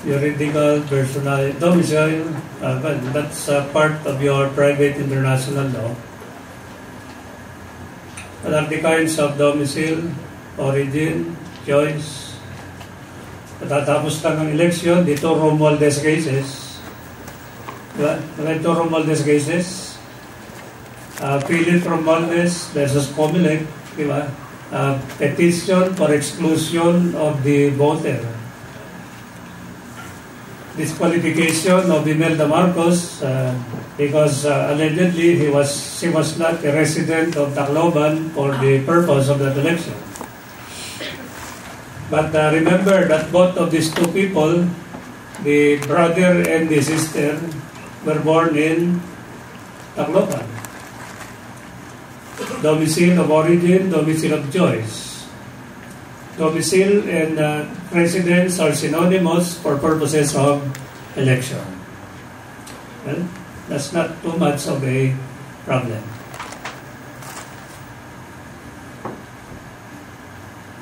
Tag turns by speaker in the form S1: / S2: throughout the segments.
S1: juridical, personal, domicile, well, that's part of your private international law. What are the kinds of domicile, origin, choice? Matatapos lang ang election, dito Romualdez cases. Diba? Ito Romualdez cases. Philip Romualdez versus Comelec, diba? Petition for exclusion of the voter. Disqualification of Imelda Marcos because allegedly she was not a resident of Tacloban for the purpose of that election. But remember that both of these two people, the brother and the sister, were born in Tacloban. Domicile of origin, domicile of choice. Domicile and residence are synonymous for purposes of election. Well, that's not too much of a problem.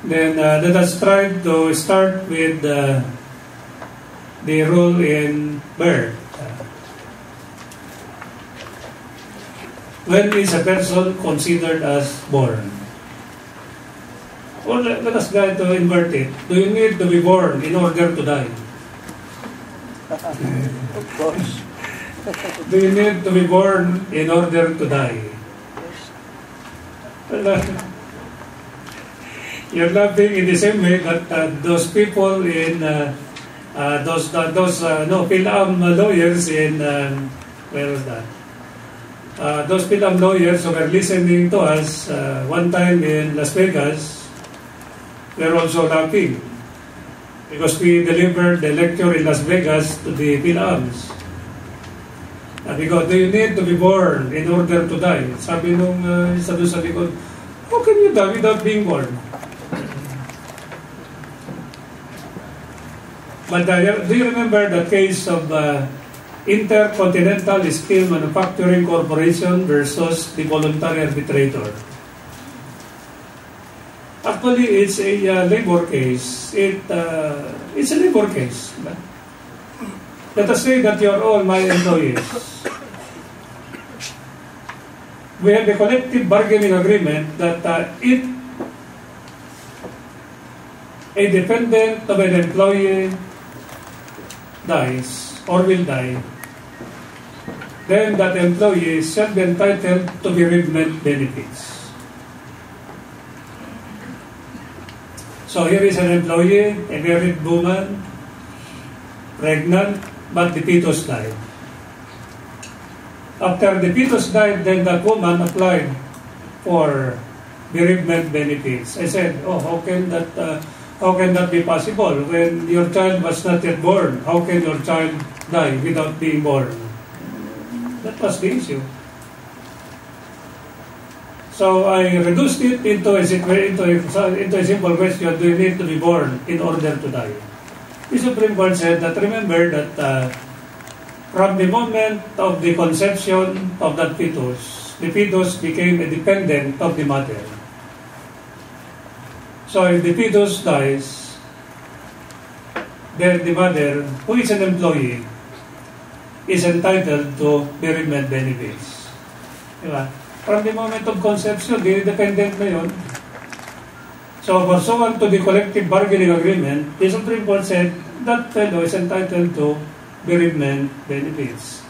S1: Then let us try to start with the rule in birth. When is a person considered as born? Well, let us try to invert it. Do you need to be born in order to die?
S2: Of course.
S1: Do you need to be born in order to die? Well, you're laughing in the same way that those people in those PhilAm lawyers in where was that? Those PhilAm lawyers who were listening to us one time in Las Vegas, were also laughing because we delivered the lecture in Las Vegas to the PhilAms. Because do you need to be born in order to die? Sabi nung isa doon sa likod, how can you die without being born? But do you remember the case of Intercontinental Steel Manufacturing Corporation versus the voluntary arbitrator? Actually, it's a labor case. It's a labor case. Let us say that you are all my employees. We have a collective bargaining agreement that if a dependent of an employee dies or will die, then that employee shall be entitled to bereavement benefits. So here is an employee, a married woman, pregnant, but the fetus died. After the fetus died, then that woman applied for bereavement benefits. I said, oh, how can that be possible when your child was not yet born? How can your child die without being born? That was the issue. So I reduced it into a simple question: do you need to be born in order to die? The Supreme Court said that remember that from the moment of the conception of that fetus, the fetus became a dependent of the mother. So if the fetus dies, then the mother, who is an employee, is entitled to bereavement benefits. Diba? From the moment of conception, dependent na yun. So pursuant to the collective bargaining agreement, the Supreme Court said that fellow is entitled to bereavement benefits.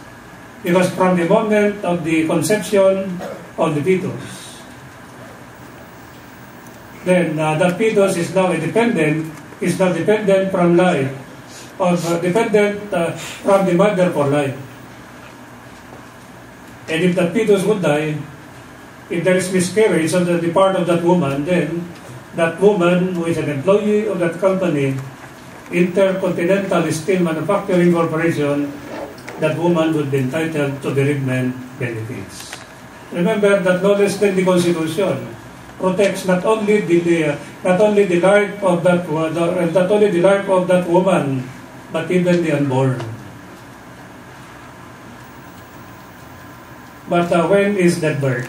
S1: Because from the moment of the conception of the fetus, then that fetus is now dependent from life, or dependent from the mother for life. And if that fetus would die, if there is miscarriage on the part of that woman, then that woman who is an employee of that company, Intercontinental Steel Manufacturing Corporation, that woman would be entitled to bereavement benefits. Remember that no less than the Constitution protects not only the life of that woman, but even the unborn. But when is that birth?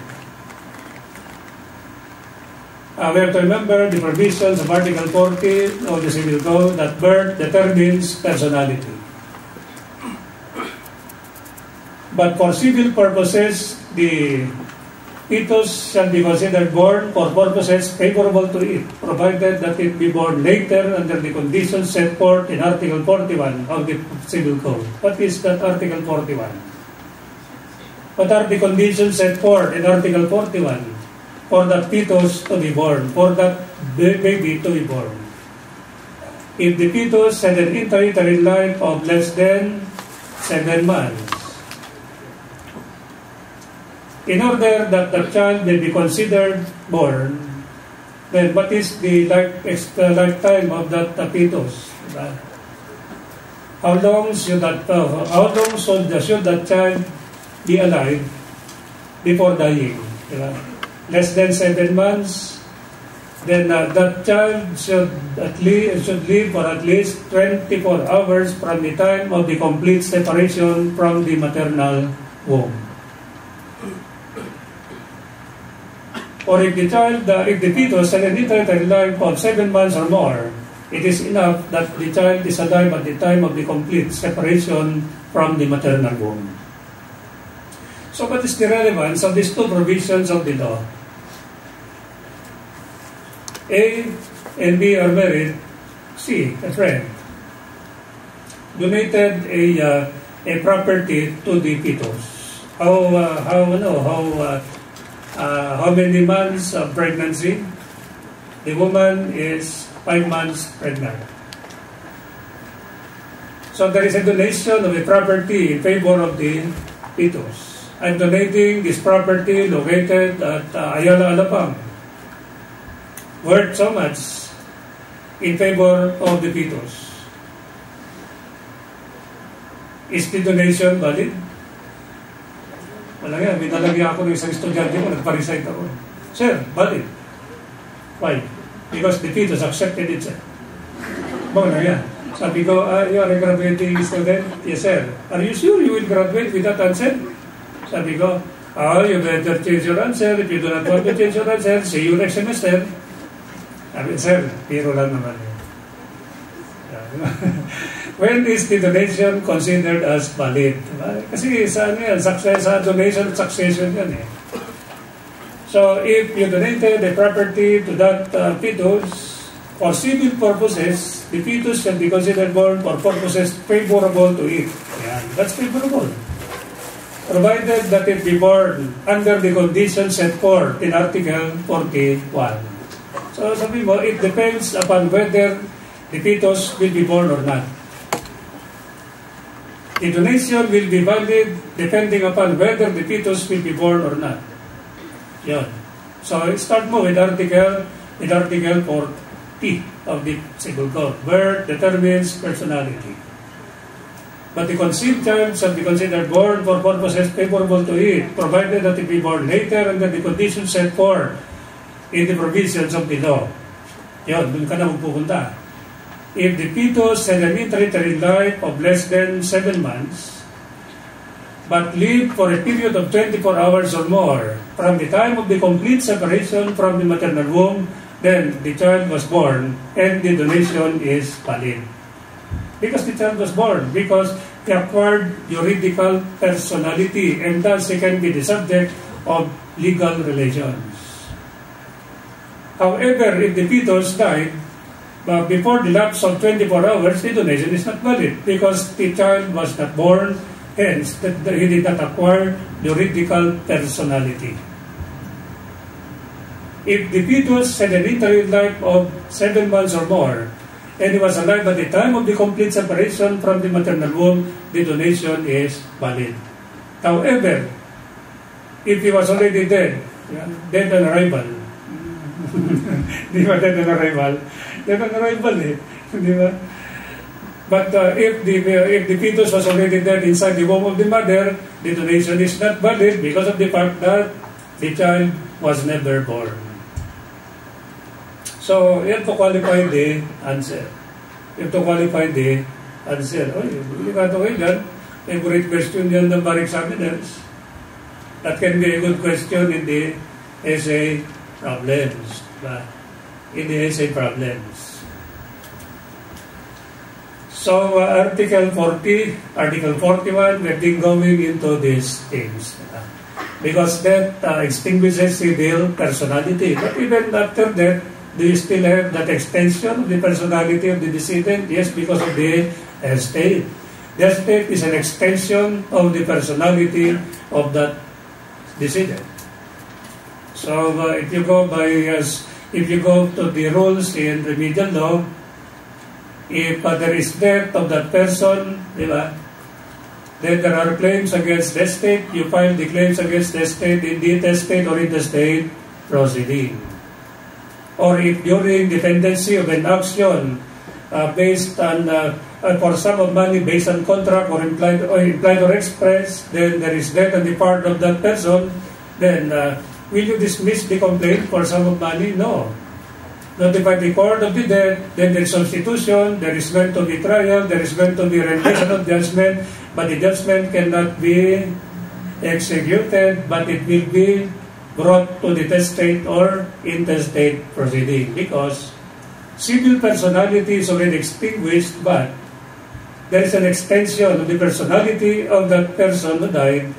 S1: we have to remember the provisions of Article 40 of the Civil Code that birth determines personality. But for civil purposes, the fetus shall be considered born for purposes favorable to it, provided that it be born later under the conditions set forth in Article 41 of the Civil Code. What is that Article 41? What are the conditions set forth in Article 41 for that fetus to be born, for that baby to be born? If the fetus had an intrauterine life of less than 7 months, in order that the child may be considered born, then what is the lifetime of that fetus? How long should that child be alive before dying? Less than 7 months, then that child should live for at least 24 hours from the time of the complete separation from the maternal womb. Or if the fetus had an intrauterine life of 7 months or more, it is enough that the child is alive at the time of the complete separation from the maternal womb. So what is the relevance of these two provisions of the law? A and B are married. C, a friend, donated a property to the fetus. How many months of pregnancy? The woman is 5 months pregnant. So there is a donation of a property in favor of the fetus. I'm donating this property located at Ayala, Alabang, worth so much in favor of the fetus. Is the donation valid? Wala nga, may nalagyan ako ng isang estudyante ko, nagpa-recite ako. Sir, valid. Why? Because the fetus accepted it, sir. Bakit nga? Sabi ko, you are a graduating student? Yes, sir. Are you sure you will graduate with that answer? Sabi ko, you better change your answer. If you do not want to change your answer, see you next semester. Sabi, sir, piro lang naman. When is the donation considered as valid? Kasi sa donation succession yan eh. So if you donated the property to that fetus for civil purposes, the fetus can be considered born for purposes favorable to it. Yan. That's favorable. Provided that it be born under the conditions set forth in Article 41. So sabi mo, it depends upon whether the fetus will be born or not. The donation will be valid depending upon whether the fetus will be born or not. Yun. So start mo with Article 40 of the Civil Code, where determines personality. But the conceived child shall be considered born for purposes favorable to it, provided that it be born later under the conditions set forth in the provisions of the law. Yun, dun ka na magpupunta. If the fetus had an intrauterine life of less than 7 months, but lived for a period of 24 hours or more from the time of the complete separation from the maternal womb, then the child was born and the donation is valid. Because the child was born, because he acquired juridical personality and thus he can be the subject of legal relations. However, if the fetus died before the lapse of 24 hours, the donation is not valid because the child was not born, hence he did not acquire juridical personality. If the fetus had an intrauterine life of 7 months or more, and he was alive at the time of the complete separation from the maternal womb, the donation is valid. However, if he was already dead on arrival, di ba dead on arrival? Dead on arrival eh, di ba? But if the fetus was already dead inside the womb of the mother, the donation is not valid because of the fact that the child was never born. So, you have to qualify the answer. You have to qualify the answer. Oh, hindi ka ito yan. Favorite question yan ng bar examiners. That can be a good question in the essay problems. in the essay problems. So, Article 40, Article 41, we've been going into these things. Because that extinguishes civil personality. But even after that, do you still have that extension of the personality of the decedent? Yes, because of the estate. The estate is an extension of the personality of that decedent. So, if you go to the rules in remedial law, if there is death of that person, then there are claims against the estate. You file the claims against the estate in the estate or in the state proceeding. Or if during the pendency of an action based on for sum of money based on contract or implied or express, then there is death on the part of that person, then will you dismiss the complaint for sum of money? No. Notify the court of the death, then there is substitution, there is going to be trial, there is going to be rendition of judgment, but the judgment cannot be executed, but it will be brought to the testate or intestate proceeding because civil personality is already extinguished, but there is an extension of the personality of that person who died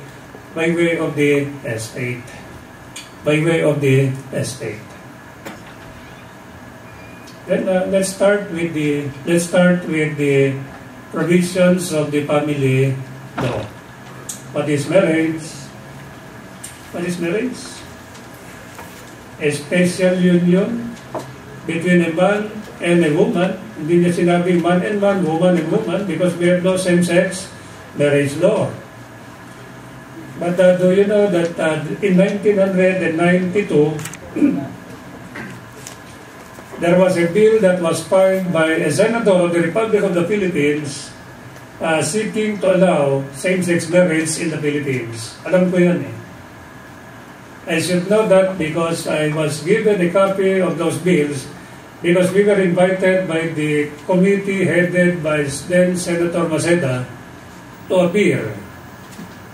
S1: by way of the estate. By way of the estate. Then let's start with the provisions of the family law. What is marriage? What is marriage? A special union between a man and a woman. Hindi niya sinabing man and man, woman and woman, because we have no same-sex marriage law. But do you know that in 1992, there was a bill that was filed by a senator of the Republic of the Philippines seeking to allow same-sex marriage in the Philippines. Alam ko yan eh. I should know that because I was given a copy of those bills because we were invited by the committee headed by then Senator Maceda to appear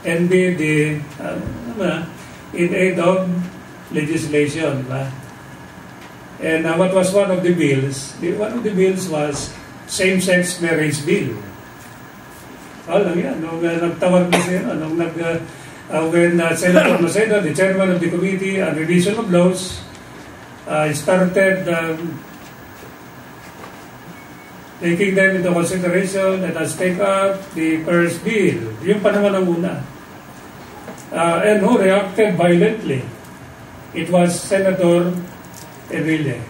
S1: and be the in aid of legislation. And what was one of the bills? One of the bills was same-sex marriage bill. Alam yan, nung nagtawag na siya, when Senator Maceda, the chairman of the Committee on Revision of Laws, started taking them into consideration and let's take up the first bill. Yung pa naman ang una. And who reacted violently? It was Senator Enrile.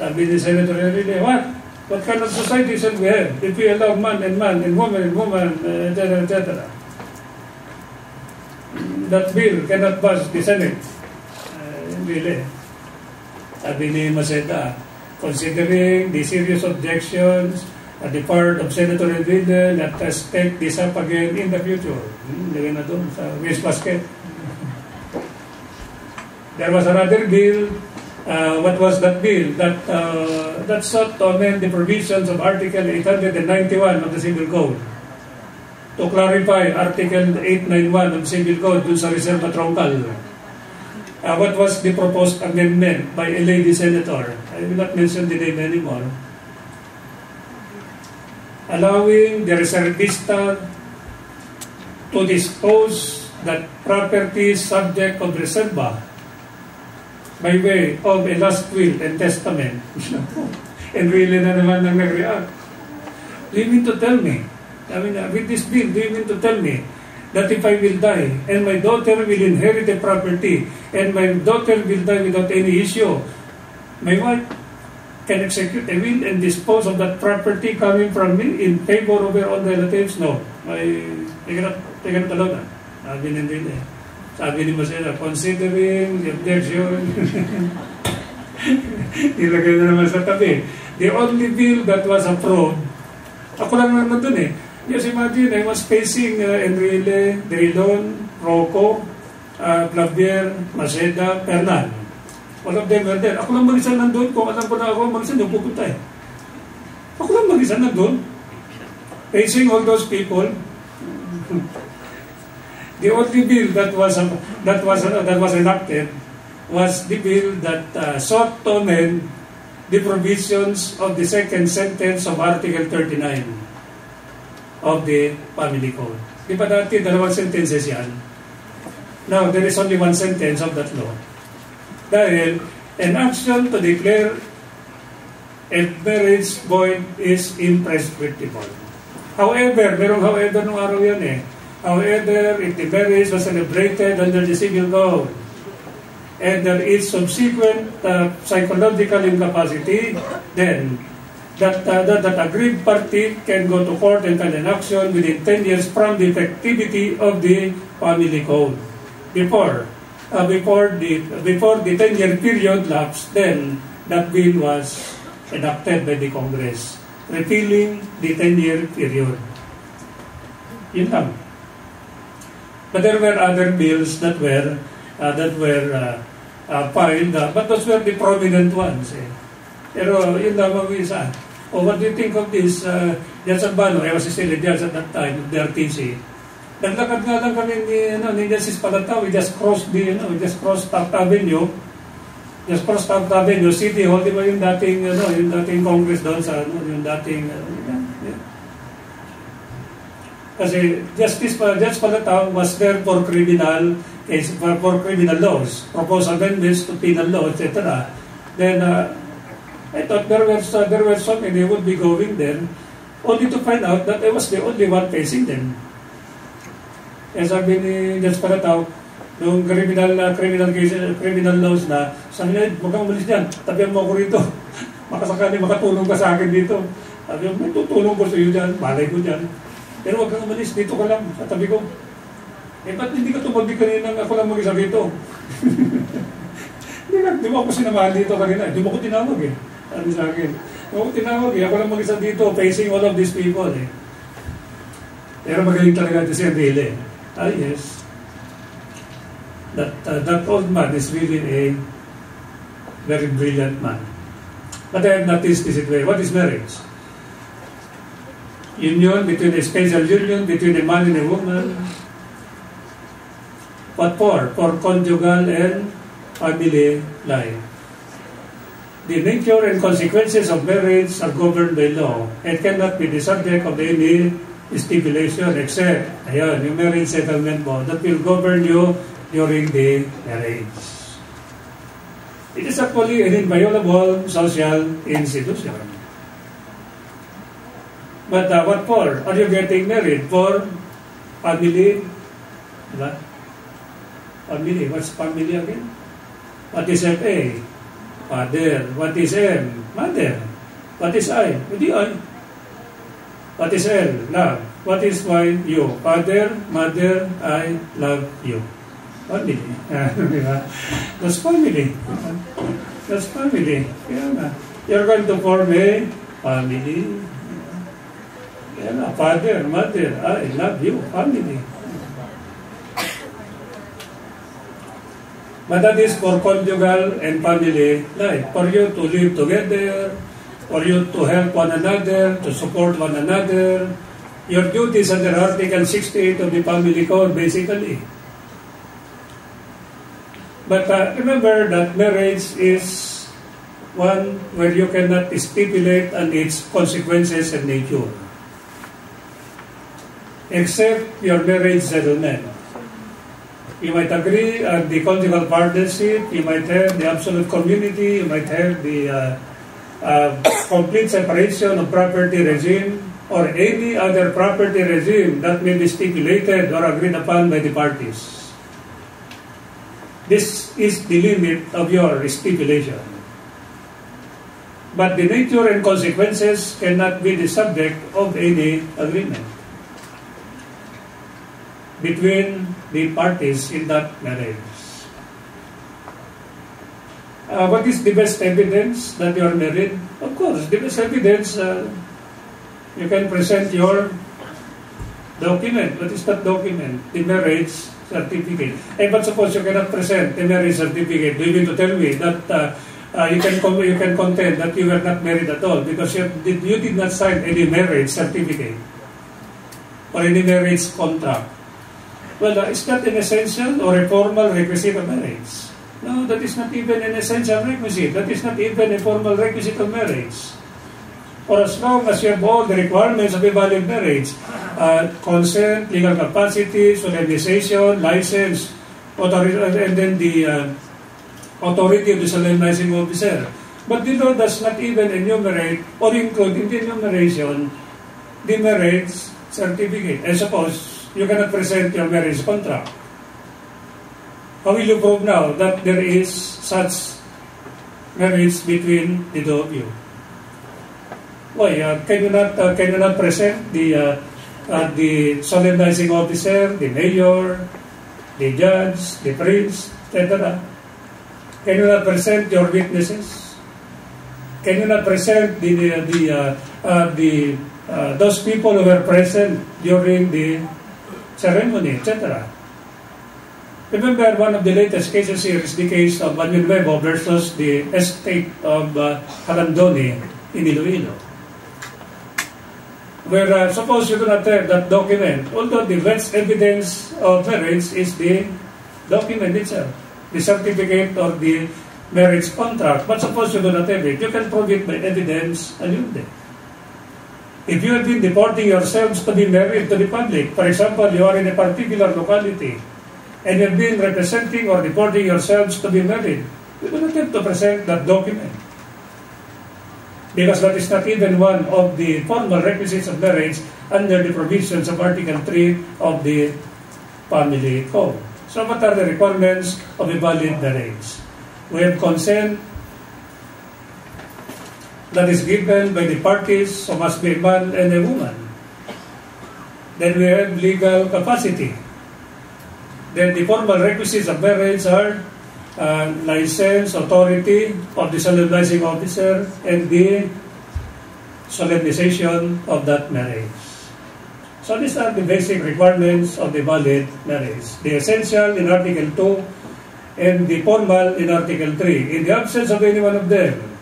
S1: Sabi ni Senator Enrile, what kind of society should we have if we allow man and woman, etc., etc.? That bill cannot pass the Senate. Enrile. Sabi ni Maceda, considering the serious objections at the part of Senator Enrile, let us take this up again in the future. Lagay na doon sa waste basket. There was another bill. What was that bill? That sought to amend the provisions of Article 891 of the Civil Code to clarify Article 891 of the Civil Code dun sa Reserva Troncal. What was the proposed amendment by a lady senator? I will not mention the name anymore. Allowing the reservista to dispose that property subject of reserva by way of a last will and testament. And really na naman nang nag-react. Do you mean to tell me, with this bill, do you mean to tell me that if I will die and my daughter will inherit the property and my daughter will die without any issue, my wife can execute a will and dispose of that property coming from me in favor of her own relatives? No. I cannot allow that. Sabi ni Sabi ni Maceda, considering the objection, nilagay na naman sa tabi. The only bill that was approved, ako lang naman dun eh. Just imagine, I was facing Enrile, Drilon, Rocco, Clavier, Maceda, Fernan. All of them were there. Ako lang mag-isa nandun. Kung alam ko na ako, mag-isa nung pupunta eh. Ako lang mag-isa nandun. Facing all those people. The only bill that was enacted was the bill that sought to amend the provisions of the second sentence of Article 39 of the Family Code. Di ba dati dalawang sentences yan? Now, there is only one sentence of that law. Dahil, an action to declare a marriage void is imprescriptible. However, merong however nung araw yan eh. However, if the marriage was celebrated under the civil code and there is subsequent psychological incapacity, then that aggrieved party can go to court and file an action within 10 years from the effectivity of the family code. Before the 10-year period lapsed, then that bill was enacted by the Congress, repealing the 10-year period. Yun lang. But there were other bills that were filed, but those were the prominent ones. Eh. Pero yun lamang isa. Oh, what do you think of this? Jan Sambano, I was still in Judge at that time, the RTC. Naglakad nga lang kami ni Justice Palatao. We just crossed Taft Avenue. Just crossed Taft Avenue, City Hall. Di ba yung dating Congress doon sa, yung dating, yeah. Kasi Judge Palatao was there for criminal case, for criminal laws, proposed amendments to penal law, etc. Then I thought there were so many would be going there, only to find out that I was the only one facing them. Kaya sabi ni Judge Palatao, nung criminal laws na, sabi niya, huwag kang umalis dyan, tabihan mo ako rito. Makasakali, makatulong ka sa akin dito. Sabi niya, may tutulong ko sa iyo dyan, balay ko dyan. Pero huwag kang umalis, dito ka lang, sa tabi ko. Eh, ba't hindi ka tumabi kanina ako lang mag-isa dito? Di mo ako sinamahan dito kanina, di mo ko tinawag eh. Sabi sa akin, di mo ko tinawag eh, ako lang mag-isa dito, facing all of these people eh. Pero magaling talaga ito si Enrile. Ah, yes. That old man is really a very brilliant man. But I have noticed this way. What is marriage? Union between a special union between a man and a woman. What for? For conjugal and family life. The nature and consequences of marriage are governed by law and cannot be the subject of any stipulation except, ayan, yung marriage settlement mo that will govern you during the marriage. It is actually an inviolable social institution. But what for? Are you getting married? For family? Diba? Family. What's family again? What is FA? Father. What is M? Mother. What is I? Hindi I. What is L? Love. What is Y? You. Father, mother, I love you. Family. Diba? That's family. That's family. You're going to form a family. Father, mother, I love you, family. But that is for conjugal and family life. For you to live together, for you to help one another, to support one another. Your duties under Article 68 of the Family Code, basically. But remember that marriage is one where you cannot stipulate on its consequences and nature. Except your marriage settlement. You might agree on the conjugal partnership, you might have the absolute community, you might have the complete separation of property regime, or any other property regime that may be stipulated or agreed upon by the parties. This is the limit of your stipulation. But the nature and consequences cannot be the subject of any agreement between the parties in that marriage. What is the best evidence that you are married? Of course, the best evidence, you can present your document. What is that document? The marriage certificate. But suppose you cannot present the marriage certificate, do you mean to tell me that you can contend that you were not married at all because you did not sign any marriage certificate or any marriage contract? Well, is that an essential or a formal requisite of marriage? No, that is not even an essential requisite. That is not even a formal requisite of marriage. For as long as you have all the requirements of a valid marriage, consent, legal capacity, solemnization, license, and then the authority of the solemnizing officer. But the law does not even enumerate or include in the enumeration the marriage certificate. And suppose you cannot present your marriage contract. How will you prove now that there is such marriage between the two of you? Why? Can you not present the solemnizing officer, the mayor, the judge, the priest, etc.? Can you not present your witnesses? Can you not present those people who were present during the ceremony, etc.? Remember, one of the latest cases here is the case of Manuel Nuevo versus the estate of Calandoni in Iloilo, where suppose you do not have that document, although the best evidence of marriage is the document itself, the certificate or the marriage contract, but suppose you do not have it, you can prove it by evidence alone. If you have been deporting yourselves to be married to the public, for example, you are in a particular locality, and you have been representing or deporting yourselves to be married, you do not have to present that document, because that is not even one of the formal requisites of marriage under the provisions of Article 3 of the Family Code. So what are the requirements of a valid marriage? We have consent that is given by the parties, so must be a man and a woman. Then we have legal capacity. Then the formal requisites of marriage are license, authority of the solemnizing officer, and the solemnization of that marriage. So these are the basic requirements of the valid marriage. The essential in Article 2 and the formal in Article 3. In the absence of any one of them,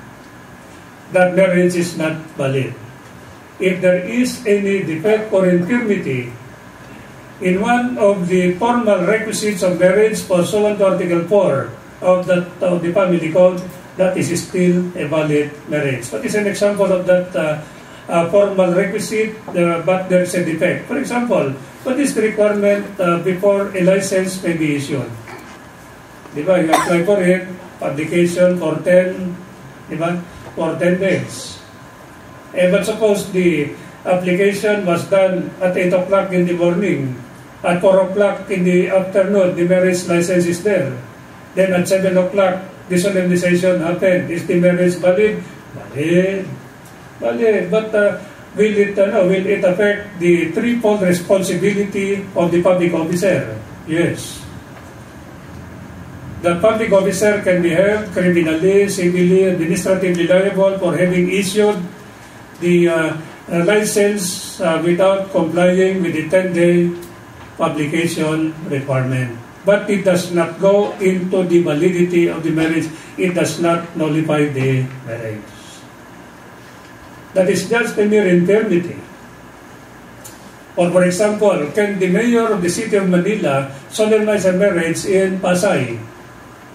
S1: that marriage is not valid. If there is any defect or infirmity in one of the formal requisites of marriage pursuant to Article 4 of the Family Code, that is still a valid marriage. What is an example of that formal requisite, but there is a defect? For example, what is the requirement before a license may be issued? Diba? You apply for it, publication for 10 days. But suppose the application was done at 8 o'clock in the morning, at 4 o'clock in the afternoon, the marriage license is there. Then at 7 o'clock, the solemnization happened. Is the marriage valid? Valid. Valid. But will it affect the threefold responsibility of the public officer? Yes. The public officer can be held criminally, civilly, administratively liable for having issued the license without complying with the 10-day publication requirement. But it does not go into the validity of the marriage. It does not nullify the marriage. That is just a mere infirmity. Or for example, can the mayor of the city of Manila solemnize a marriage in Pasay?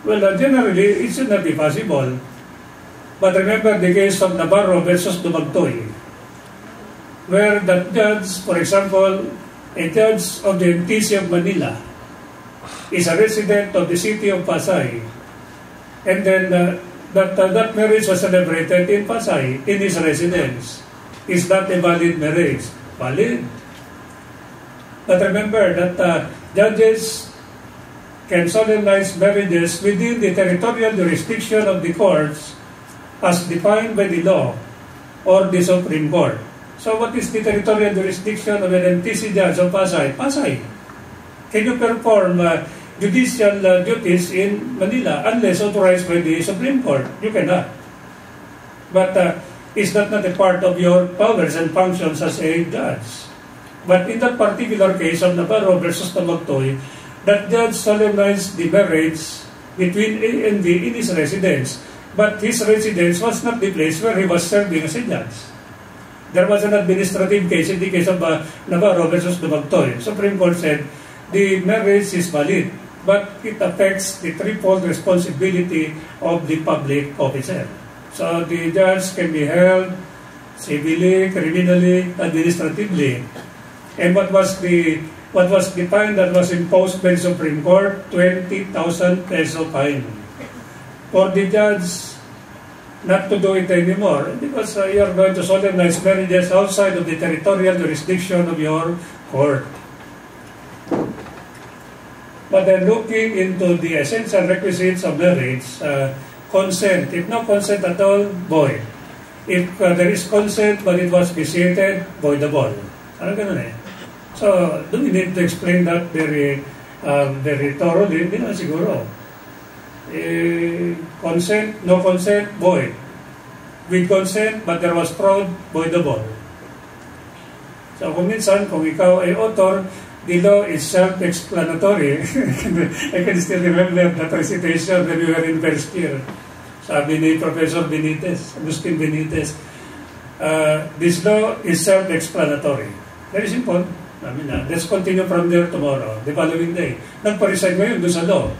S1: Well, generally, it should not be possible. But remember the case of Navarro versus Dumagtoy, where that judge, for example, a judge of the NTC of Manila, is a resident of the city of Pasay, and then that marriage was celebrated in Pasay, in his residence. Is that a valid marriage? Valid. But remember that judges can solemnize marriages within the territorial jurisdiction of the courts as defined by the law or the Supreme Court. So what is the territorial jurisdiction of an NTC judge of Pasay? Pasay. Can you perform judicial duties in Manila unless authorized by the Supreme Court? You cannot. But is that not a part of your powers and functions as a judge? But in that particular case of Navarro versus Dumagtoy, that judge solemnized the marriage between A and B in his residence. But his residence was not the place where he was serving as a judge. There was an administrative case in the case of Navarro versus Dumagtoy. Supreme Court said the marriage is valid but it affects the threefold responsibility of the public officer. So the judge can be held civilly, criminally, administratively. And what was the fine that was imposed by the Supreme Court? 20,000 peso fine. For the judge not to do it anymore because you are going to solemnize marriages outside of the territorial jurisdiction of your court. But then looking into the essential requisites of marriage, consent. If no consent at all, void. If there is consent but it was vitiated, voidable. Ano ganun eh. So, do we need to explain that very thoroughly? Hindi na siguro. Consent, no consent, void. With consent, but there was fraud, voidable. So kung minsan, kung ikaw ay author, the law is self-explanatory. I can still remember that recitation when we were in first year. Sabi ni Professor Benitez, Agustin Benitez, this law is self-explanatory. Very simple. Let's continue from there tomorrow, the following day. Nagpa-resign ngayon doon sa law.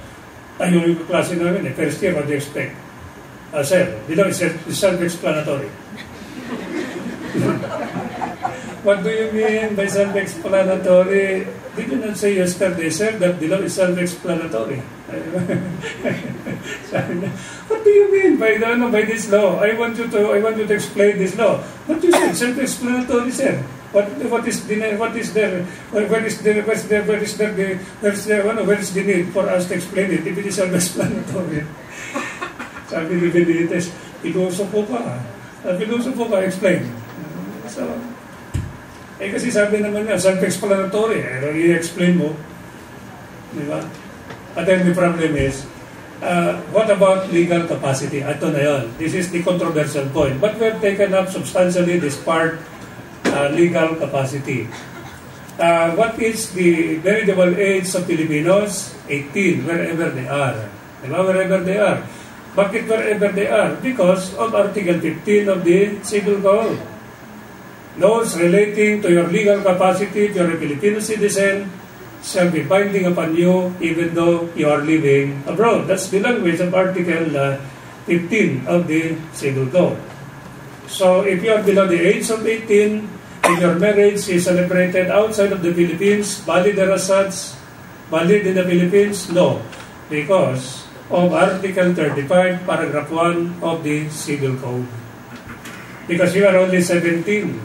S1: Ayun yung klase namin first year, what do you expect? Sir, the law is self-explanatory. What do you mean by self-explanatory? Did you not say yesterday, sir, that the law is self-explanatory? What do you mean by this law? I want you to explain this law. What you said, self-explanatory, sir. Where is the need for us to explain it if it is self-explanatory? Sabi ni Benitez, pilosopo ka, explain. So, kasi sabi naman niya, self-explanatory, i-explain mo. Di ba? But then the problem is, what about legal capacity? Ito na yun. This is the controversial point. But we have taken up substantially this part, legal capacity. What is the marriageable age of Filipinos? 18, wherever they are. Diba? Wherever they are. Bakit wherever they are? Because of Article 15 of the Civil Code. Laws relating to your legal capacity if you're a Filipino citizen shall be binding upon you even though you are living abroad. That's the language of Article 15 of the Civil Code. So if you are below the age of 18, if your marriage is celebrated outside of the Philippines, valid as such, valid in the Philippines? No. Because of Article 35, Paragraph 1 of the Civil Code. Because you are only 17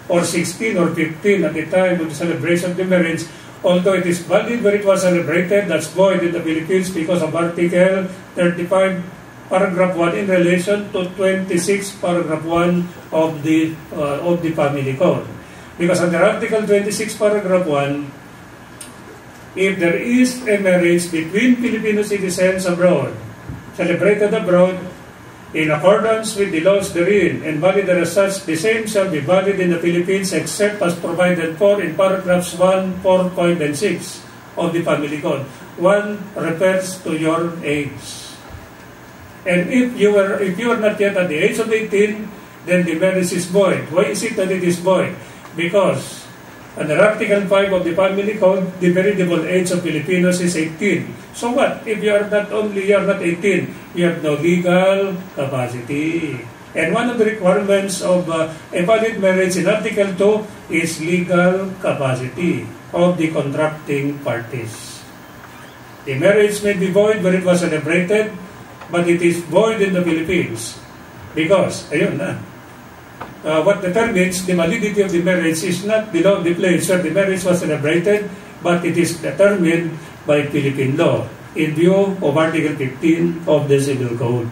S1: or 16 or 15 at the time of the celebration of the marriage, although it is valid where it was celebrated, that's void in the Philippines because of Article 35, Paragraph 1 in relation to 26, Paragraph 1 of the Family Code. Because under Article 26, Paragraph 1, if there is a marriage between Filipino citizens abroad, celebrated abroad, in accordance with the laws therein, and valid as such, the same shall be valid in the Philippines except as provided for in paragraphs 1, 4, 5, and 6 of the Family Code. 1 refers to your age. And if you are not yet at the age of 18, then the marriage is void. Why is it that it is void? Because under Article 5 of the Family Code, the marriageable age of Filipinos is 18. So what? If you are not 18, you have no legal capacity. And one of the requirements of a valid marriage in Article 2 is legal capacity of the contracting parties. The marriage may be void when it was celebrated, but it is void in the Philippines. Because, ayun na, what determines the validity of the marriage is not below the place where the marriage was celebrated, but it is determined by Philippine law in view of Article 15 of the Civil Code.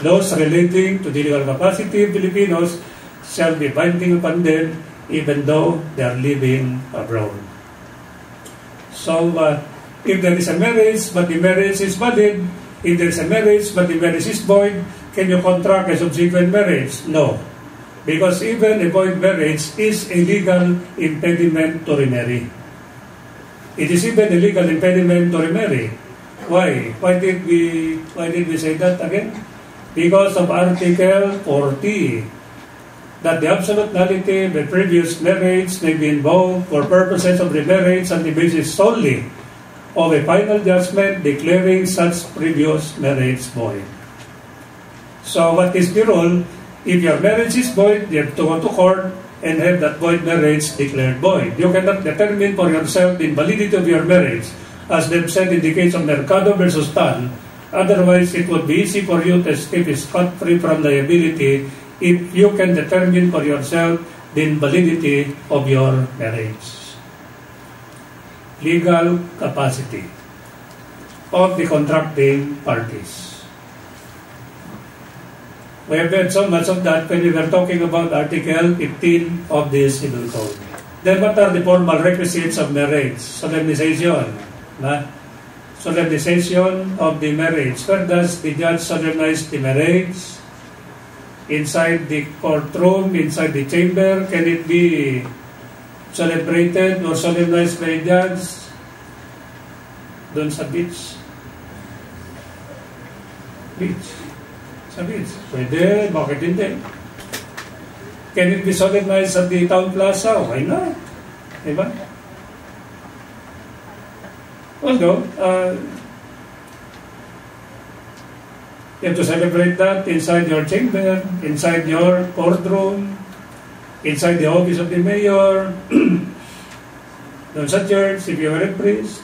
S1: Laws relating to the legal capacity of Filipinos shall be binding upon them even though they are living abroad. So, if there is a marriage but the marriage is valid, if there is a marriage but the marriage is void, can you contract a subsequent marriage? No. Because even a void marriage is a legal impediment to remarry. It is even a legal impediment to remarry. Why? Why did we say that again? Because of Article 40, that the absolute nullity of the previous marriage may be invoked for purposes of remarriage on the basis solely of a final judgment declaring such previous marriage void. So what is the rule? If your marriage is void, you have to go to court and have that void marriage declared void. You cannot determine for yourself the validity of your marriage, as they've said in the case of Mercado versus Tan. Otherwise, it would be easy for you to escape scot-free from liability if you can determine for yourself the validity of your marriage. Legal capacity of the contracting parties. We have heard so much of that when we were talking about Article 15 of the Civil Code. Then what are the formal requisites of marriage? Solemnization. Solemnization of the marriage. Where does the judge solemnize the marriage? Inside the courtroom, inside the chamber? Can it be celebrated or solemnized by a judge? Doon sa beach? Beach. Sa beach. Pwede, bakit hindi? Can it be solemnized at the town plaza? Why not? Diba? Although, you have to celebrate that inside your chamber, inside your courtroom, inside the office of the mayor, doon sa church, if you are a priest.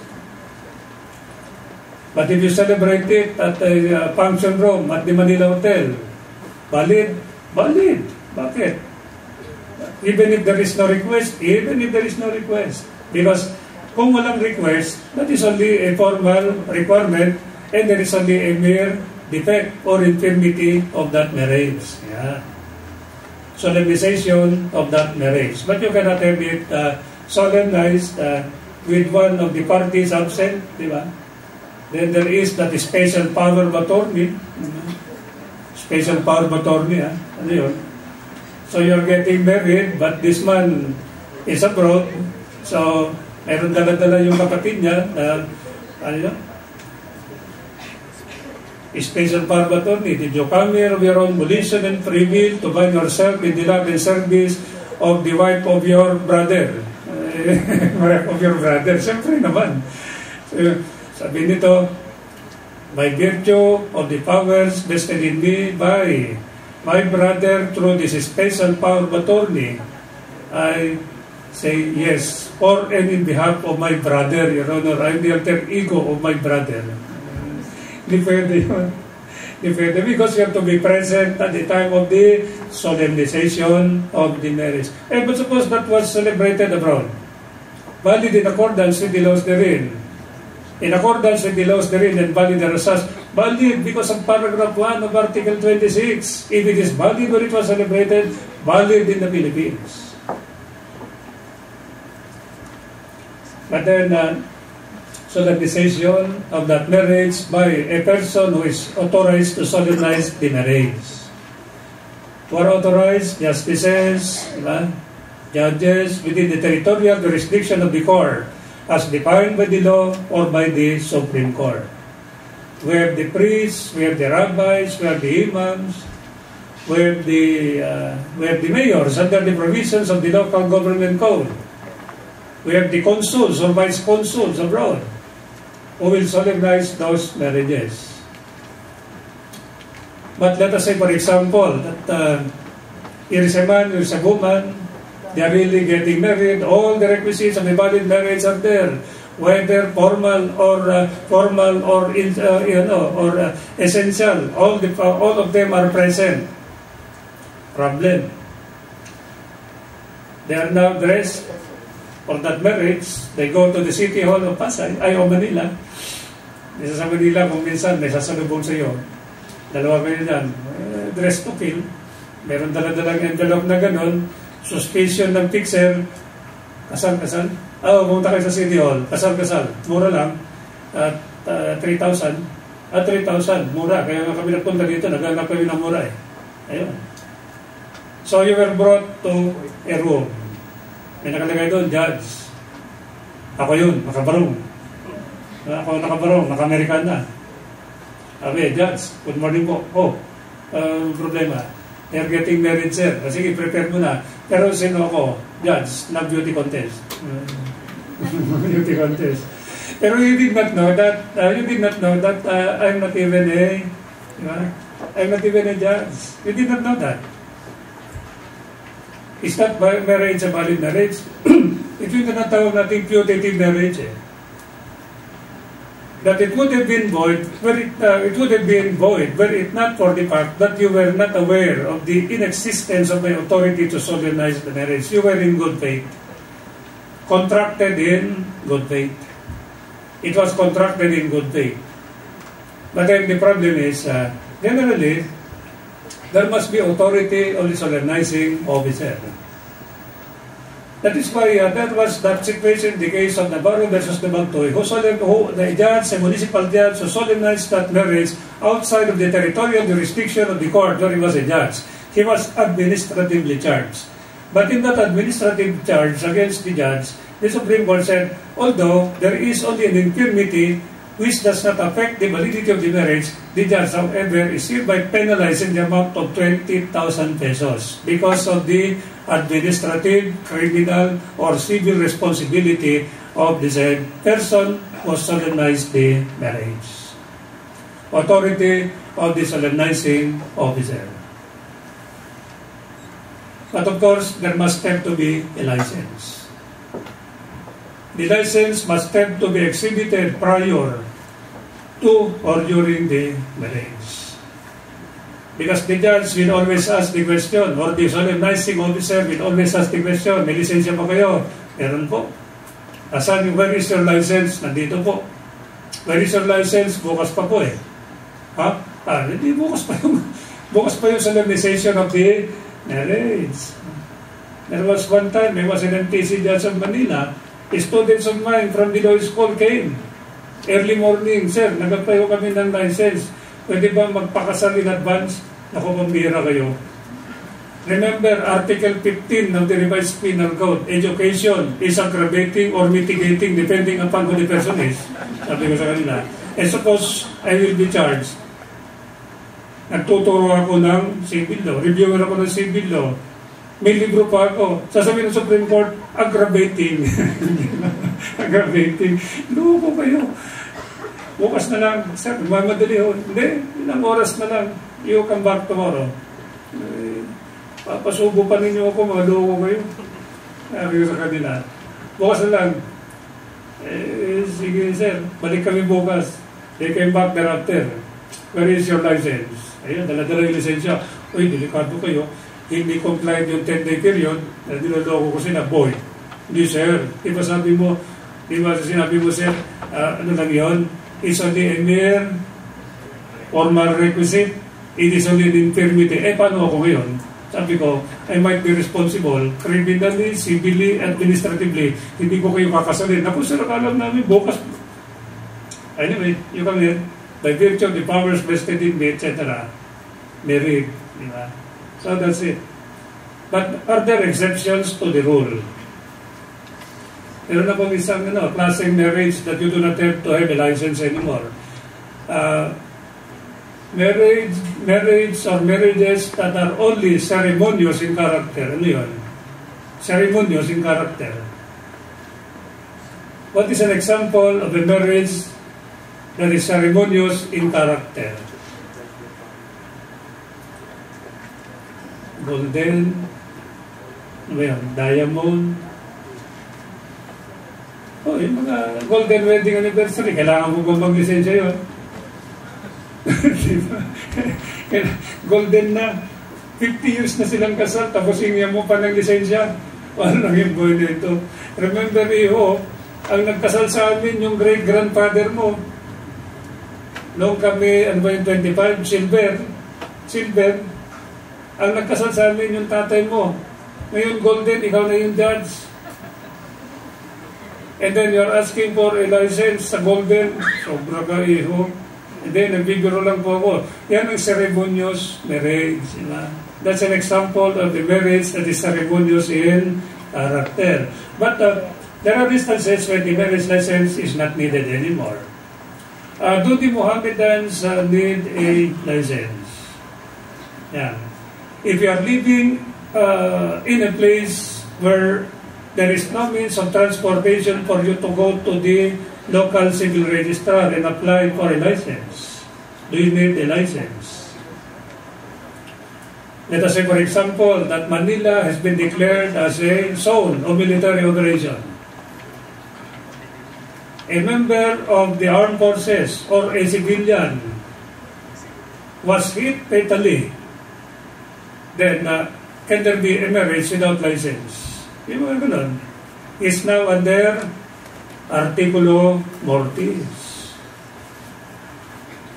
S1: But if you celebrate it at a function room at the Manila Hotel, valid? Valid. Bakit? Even if there is no request, Because kung walang request, that is only a formal requirement and there is only a mere defect or infirmity of that marriage. Yeah. Solemnization of that marriage. But you cannot have it solemnized with one of the parties absent, di ba? Then there is that special power of attorney. Special power of attorney, ano yun? So you're getting married, but this man is abroad. So, meron dala-dala yung kapatid niya na, ano yun? Special power of attorney. Did you come here of your own volition and free will to bind yourself in the love and service of the wife of your brother? Wife of your brother. Siyempre naman. Sabi nito, by virtue of the powers vested in me by my brother through this special power of attorney, I say yes, for and in behalf of my brother, Your Honor, I'm the alter ego of my brother. Hindi pwede yun. Hindi pwede because you have to be present at the time of the solemnization of the marriage. But suppose that was celebrated abroad, valid in accordance with the laws therein. In accordance with the laws therein and valid as such, valid because of paragraph 1 of Article 26. If it is valid when it was celebrated, valid in the Philippines. But then, solemnization of that marriage by a person who is authorized to solemnize the marriage. Who are authorized? Justices, judges within the territorial jurisdiction of the court, as defined by the law or by the Supreme Court. We have the priests, we have the rabbis, we have the imams, we have the mayors under the provisions of the local government code. We have the consuls or vice consuls abroad who will solemnize those marriages. But let us say, for example, that here is a man, here is a woman, they are really getting married. All the requisites of a valid marriage are there, whether formal or essential. All of them are present. Problem. They are now dressed for that marriage. They go to the City Hall of Pasay, o Manila. Isa sa Manila, kung minsan may sasalubong sa iyo. Dalawa kayo dyan. Dress to kill. Meron dala-dalang envelope na ganun. Suspicion ng fixer, kasal. Pumunta kayo sa City Hall, kasal. Mura lang, at 3,000. 3,000, mura. Kaya nga kami nagpunta dito, naghanap kami ng mura eh. Ayun. So you were brought to a room. May nakalagay doon, judge. Ako yun, nakabarong. Ako nakabarong, naka-American na. Sabi, judge, good morning po. Problema. They're getting married, sir. Sige, prepare mo na. Pero sino ako? Judge, na beauty contest. Beauty contest. Pero you did not know that, I'm not even a, I'm not even a judge. You did not know that. Is that marriage a valid marriage? Ito yung tinatawag nating putative marriage eh. That it would have been void were it not for the fact that you were not aware of the inexistence of my authority to solemnize the marriage. You were in good faith. Contracted in good faith. It was contracted in good faith. But then the problem is, generally, there must be authority of the solemnizing officer. That is why that was that situation in the case of Navarro versus Nabagtoy, the judge, a municipal judge, who solemnized that marriage outside of the territorial jurisdiction of the court where he was a judge. He was administratively charged. But in that administrative charge against the judge, the Supreme Court said, although there is only an infirmity which does not affect the validity of the marriage, the judge, however, is hereby penalized in the amount of 20,000 pesos because of the administrative, criminal, or civil responsibility of the said person who solemnized the marriage. Authority of the solemnizing officer. But of course, there must have to be a license. The license must have to be exhibited prior to or during the marriage. Because the judge will always ask the question, or the solemnizing officer will always ask the question, may lisensya pa kayo? Meron po. Asan yung, where is your license? Nandito po. Where is your license? Bukas pa po eh. Ha? Hindi bukas pa yung solemnization of the marriage. There was one time, there was an MTC judge of Manila, students of mine from the law school came. Early morning, sir, nagpayo kami ng license. Pwede ba magpakasal in advance? Naku, pambira kayo. Remember, Article 15 of the Revised Penal Code, education is aggravating or mitigating depending upon who the person is. Sabi ko sa kanila. And suppose I will be charged. Nagtuturo ako ng civil law. Reviewer ako ng civil law. May libro pa ako. Sasabihin ng Supreme Court, aggravating. Aggravating. Loko kayo. Bukas na lang. Sir, mamadali ho. Hindi, ilang oras na lang. You come back tomorrow. Papasubo pa ninyo ako, mga loko kayo. Sabi ko sa kanila. Bukas na lang. Sige sir, balik kami bukas. They came back thereafter. Where is your license? Ayun, dala-dala yung lisensya. Uy, delikado kayo. Hindi compliant yung 10-day period. Niloloko ko sila, boy. Hindi sir. Di ba sabi mo, sinabi mo sir, ano lang yun? It's only a mere formal requisite. It is only an infirmity. Paano ako ngayon? Sabi ko, I might be responsible criminally, civilly, administratively. Hindi ko kayo kakasalin. Ako sir, alam namin, bukas. Anyway, you come here. By virtue of the powers vested in me, etc. Married. Diba? So that's it. But are there exceptions to the rule? Meron na pong isang klaseng marriage that you do not have to have a license anymore. Marriage or marriages that are only ceremonious in character. Ano yun? Ceremonious in character. What is an example of a marriage that is ceremonious in character? Golden, diamond. Yung mga golden wedding anniversary, kailangan mo bang mag-lisensya yun? Diba? Golden na. 50 years na silang kasal, tapos hingyan mo pa ng lisensya. Paano lang yung buhay na ito? Remember, Iho, ang nagkasal sa amin, yung great-grandfather mo. Noong kami, 25, silver. Ang nagkasal sa amin, yung tatay mo. Ngayon, golden, ikaw na yung judge. And then you're asking for a license sa golden. Sobra ka, Iho. And then, nagbibiro lang po ako. Yan ang ceremonious marriage. Diba? That's an example of the marriage that is ceremonious in character. But there are instances where the marriage license is not needed anymore. Do the Mohammedans need a license? Yeah. If you are living in a place where there is no means of transportation for you to go to the local civil registrar and apply for a license? Do you need a license? Let us say, for example, that Manila has been declared as a zone of military operation. A member of the armed forces or a civilian was hit fatally, then can there be a marriage without license? Yung mga ganun is now under Articulo Mortis.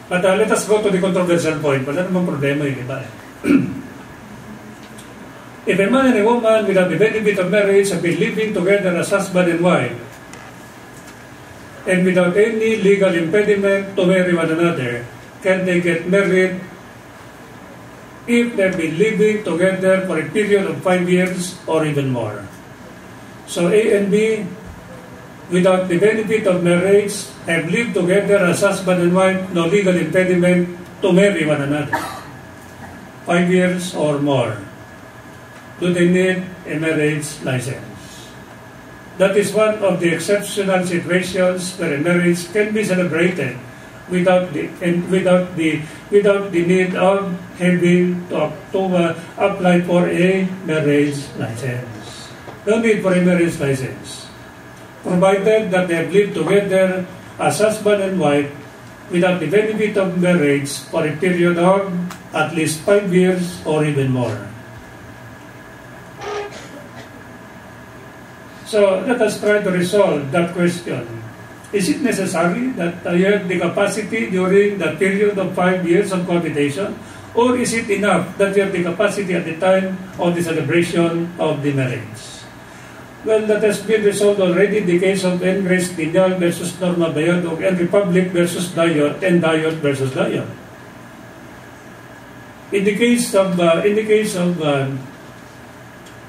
S1: But let us go to the controversial point. Wala namang problema yun, iba eh. If a man and a woman without the benefit of marriage have been living together as husband and wife, and without any legal impediment to marry one another, can they get married if they've been living together for a period of 5 years or even more? So A and B, without the benefit of marriage, have lived together as husband and wife, no legal impediment to marry one another. 5 years or more. Do they need a marriage license? That is one of the exceptional situations where a marriage can be celebrated without the need of having to apply for a marriage license. No need for a marriage license, provided that they have lived together as husband and wife without the benefit of marriage for a period of at least 5 years or even more. So let us try to resolve that question. Is it necessary that you have the capacity during the period of 5 years of cohabitation? Or is it enough that you have the capacity at the time of the celebration of the marriage? Well, that has been resolved already in the case of Enres Dinal versus Norma Bayadog and Republic versus Dayot and Dayot versus Dayot. In the case of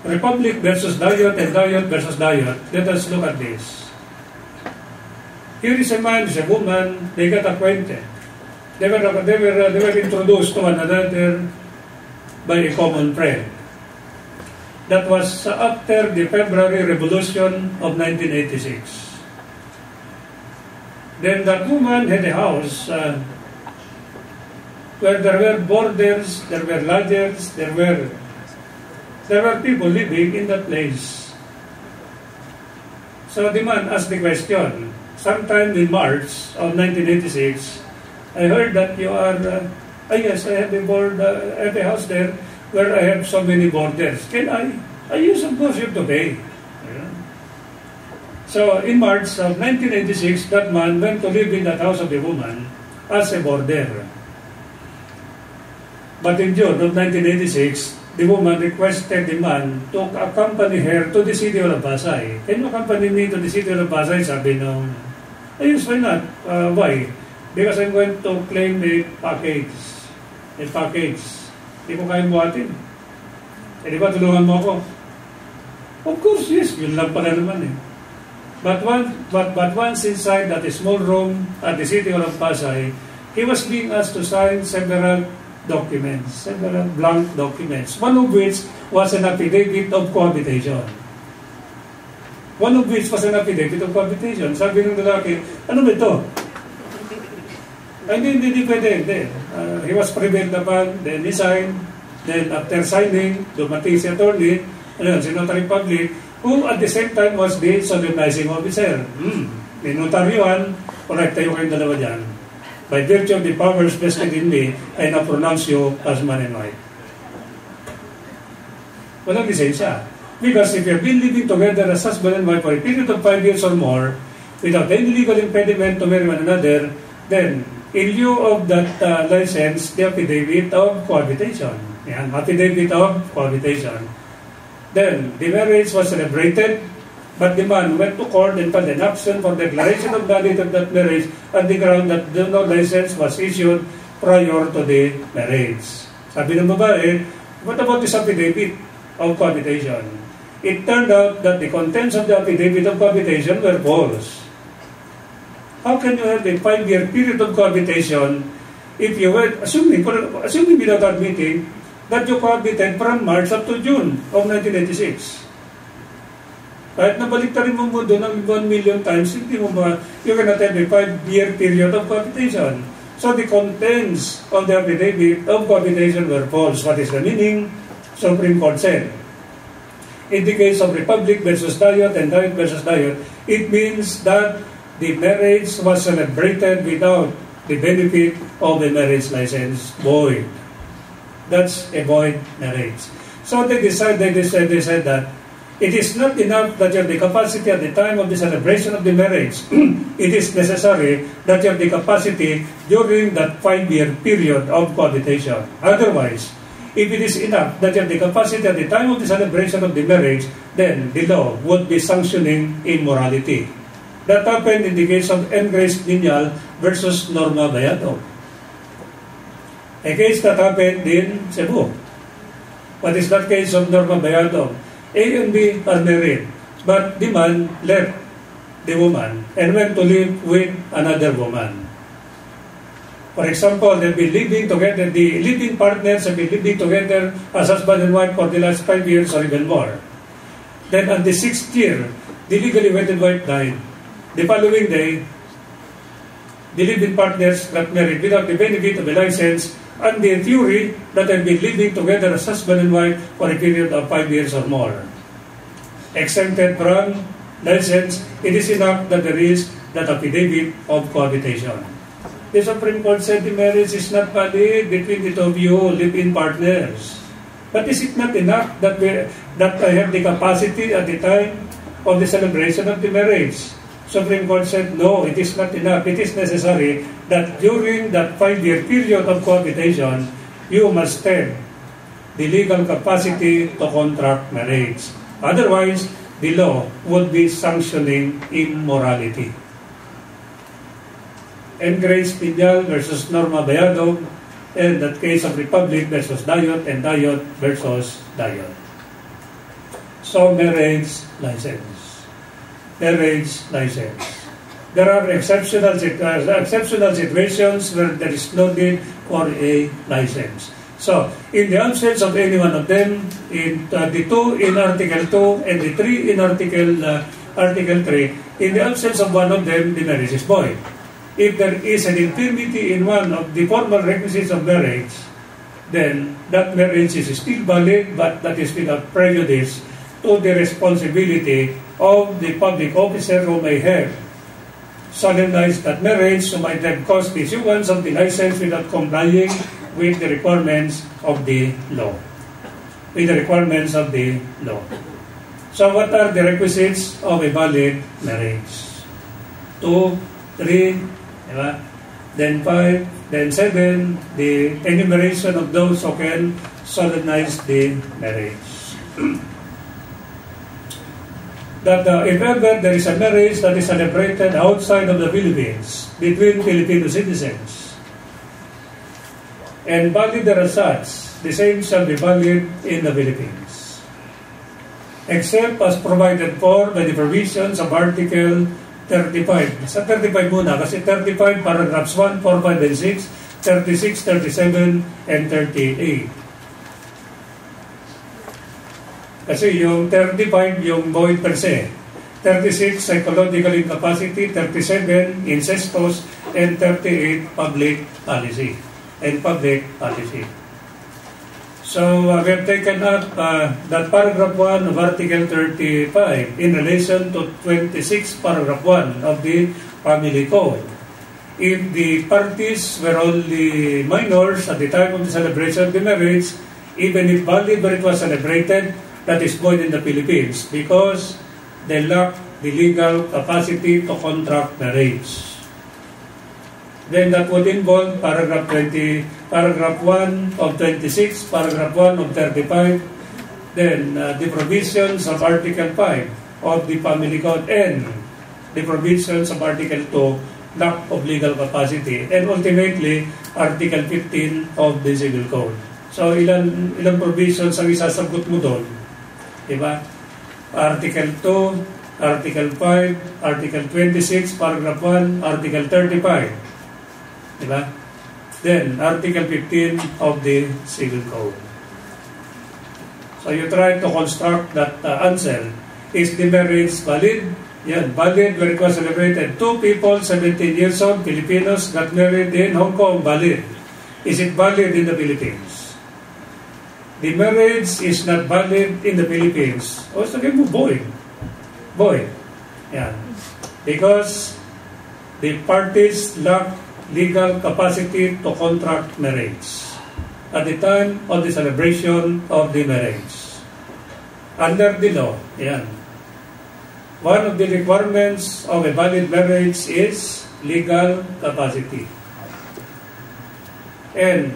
S1: Republic versus Dayot and Dayot versus Dayot, let us look at this. Here is a man, is a woman, they got acquainted. They were introduced to one another by a common friend. That was after the February Revolution of 1986. Then that woman had a house where there were borders, there were lodgers, there were people living in that place. So the man asked the question, sometime in March of 1986, I heard that you are, yes, I have a house there where I have so many borders. Can I? Yes, of course you have to pay. Yeah. So in March of 1986, that man went to live in that house of the woman as a boarder. But in June of 1986, the woman requested the man to accompany her to the city of Pasay. Can you accompany me to the city of Pasay? Sabi nung, yes, why not? Why? Because I'm going to claim a package. Hindi ko kayang buhatin. Di ba, tulungan mo ako? Of course, yes. Yun lang pala naman eh. But once inside that small room at the city of Pasay, he was being asked to sign several documents, several blank documents, one of which was an affidavit of cohabitation. Sabi ng lalaki, ano ba ito? Hindi pwede. He was prevailed upon, then he signed, then after signing, dumating si attorney, si notary public, who at the same time was the solemnizing officer. May notaryuhan, correct tayo kayong dalawa dyan. By virtue of the powers vested in me, I now pronounce you as man and wife. Walang lisensya. Because if you have been living together as husband and wife for a period of 5 years or more, without any legal impediment to marry one another, then in lieu of that license, the affidavit of cohabitation. Yan, affidavit of cohabitation. Then, the marriage was celebrated, but the man went to court and filed an action for declaration of validity of that marriage on the ground that no license was issued prior to the marriage. Sabi ng babae, what about this affidavit of cohabitation? It turned out that the contents of the affidavit of cohabitation were false. How can you have a 5-year period of cohabitation if you were, assuming without admitting, that you cohabited from March up to June of 1996? Kahit nabaliktarin mo doon ng 1 million times, hindi mo you cannot have a 5-year period of cohabitation. So the contents of the affidavit of cohabitation were false. What is the meaning? Supreme Court said, in the case of Republic versus Diet and Diet versus Diet, it means that the marriage was celebrated without the benefit of the marriage license. Void. That's a void marriage. So they said that it is not enough that you have the capacity at the time of the celebration of the marriage. It is necessary that you have the capacity during that 5-year period of cohabitation. Otherwise, if it is enough that you have the capacity at the time of the celebration of the marriage, then the law would be sanctioning immorality. That happened in the case of N. Grace Lineal versus Norma Bayado. A case that happened in Cebu. What is that case of Norma Bayado? A and B are married, but the man left the woman and went to live with another woman. For example, they've been living together, the living partners have been living together as husband and wife for the last 5 years or even more. Then on the 6th year, the legally wedded wife died. The following day, the living partners got married without the benefit of a license, and the theory that they've been living together as husband and wife for a period of 5 years or more. Exempted from license, it is enough that there is that affidavit of cohabitation. The Supreme Court said the marriage is not valid between the two of you live-in partners. But is it not enough that I have the capacity at the time of the celebration of the marriage? Supreme Court said, no, it is not enough. It is necessary that during that 5-year period of cohabitation, you must have the legal capacity to contract marriage. Otherwise, the law would be sanctioning immorality. N. Grace Lineal versus Norma Bayado, and that case of Republic versus Diet and Diet versus Diet. So, marriage license. Marriage license. There are exceptional situations where there is no need for a license. So, in the absence of any one of them, in the 2 in Article 2 and the 3 in Article 3, in the absence of one of them, the marriage is void. If there is an infirmity in one of the formal requisites of marriage, then that marriage is still valid, but that is without prejudice to the responsibility of the public officer who may have solemnized that marriage, who might have caused the issuance of the license without complying with the requirements of the law. So what are the requisites of a valid marriage? 2, 3, then 5, then 7, the enumeration of those who can solemnize the marriage. That if ever there is a marriage that is celebrated outside of the Philippines between Filipino citizens, and valid as such, the same shall be valid in the Philippines, except as provided for by the provisions of Article 35. Sa 35 muna, kasi 35 paragraphs 1, 4, 5, and 6, 36, 37, and 38. Kasi yung 35, yung void per se. 36, psychological incapacity. 37, incestos. And 38, public policy. So, we have taken up that paragraph 1 of Article 35 in relation to 26, paragraph 1 of the Family Code. If the parties were only minors at the time of the celebration of the marriage, even if valid but it was celebrated, that is void in the Philippines because they lack the legal capacity to contract marriage. Then that would involve paragraph 1 of 26, paragraph 1 of 35, then the provisions of Article 5 of the Family Code and the provisions of Article 2, lack of legal capacity, and ultimately Article 15 of the Civil Code. So ilang provisions ang isasagot mo doon? Diba? Article 2, Article 5, Article 26, Paragraph 1, Article 35. Diba? Then, Article 15 of the Civil Code. So you try to construct that answer. Is the marriage valid? Yan, valid where it was celebrated. Two people, 17 years old, Filipinos, got married in Hong Kong, valid. Is it valid in the Philippines? The marriage is not valid in the Philippines. O, sabi mo, boy. Yan. Because the parties lack legal capacity to contract marriage at the time of the celebration of the marriage. Under the law, yan. One of the requirements of a valid marriage is legal capacity. And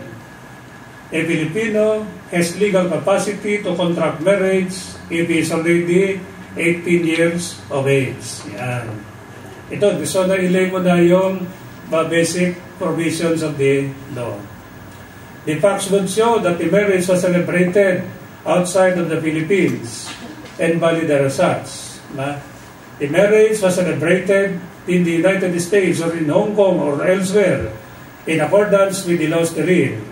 S1: a Filipino has legal capacity to contract marriage if he is already 18 years of age. Yan. Ito, so na-ilay mo na yung basic provisions of the law. The facts would show that the marriage was celebrated outside of the Philippines and valid as such. The marriage was celebrated in the United States or in Hong Kong or elsewhere in accordance with the laws therein.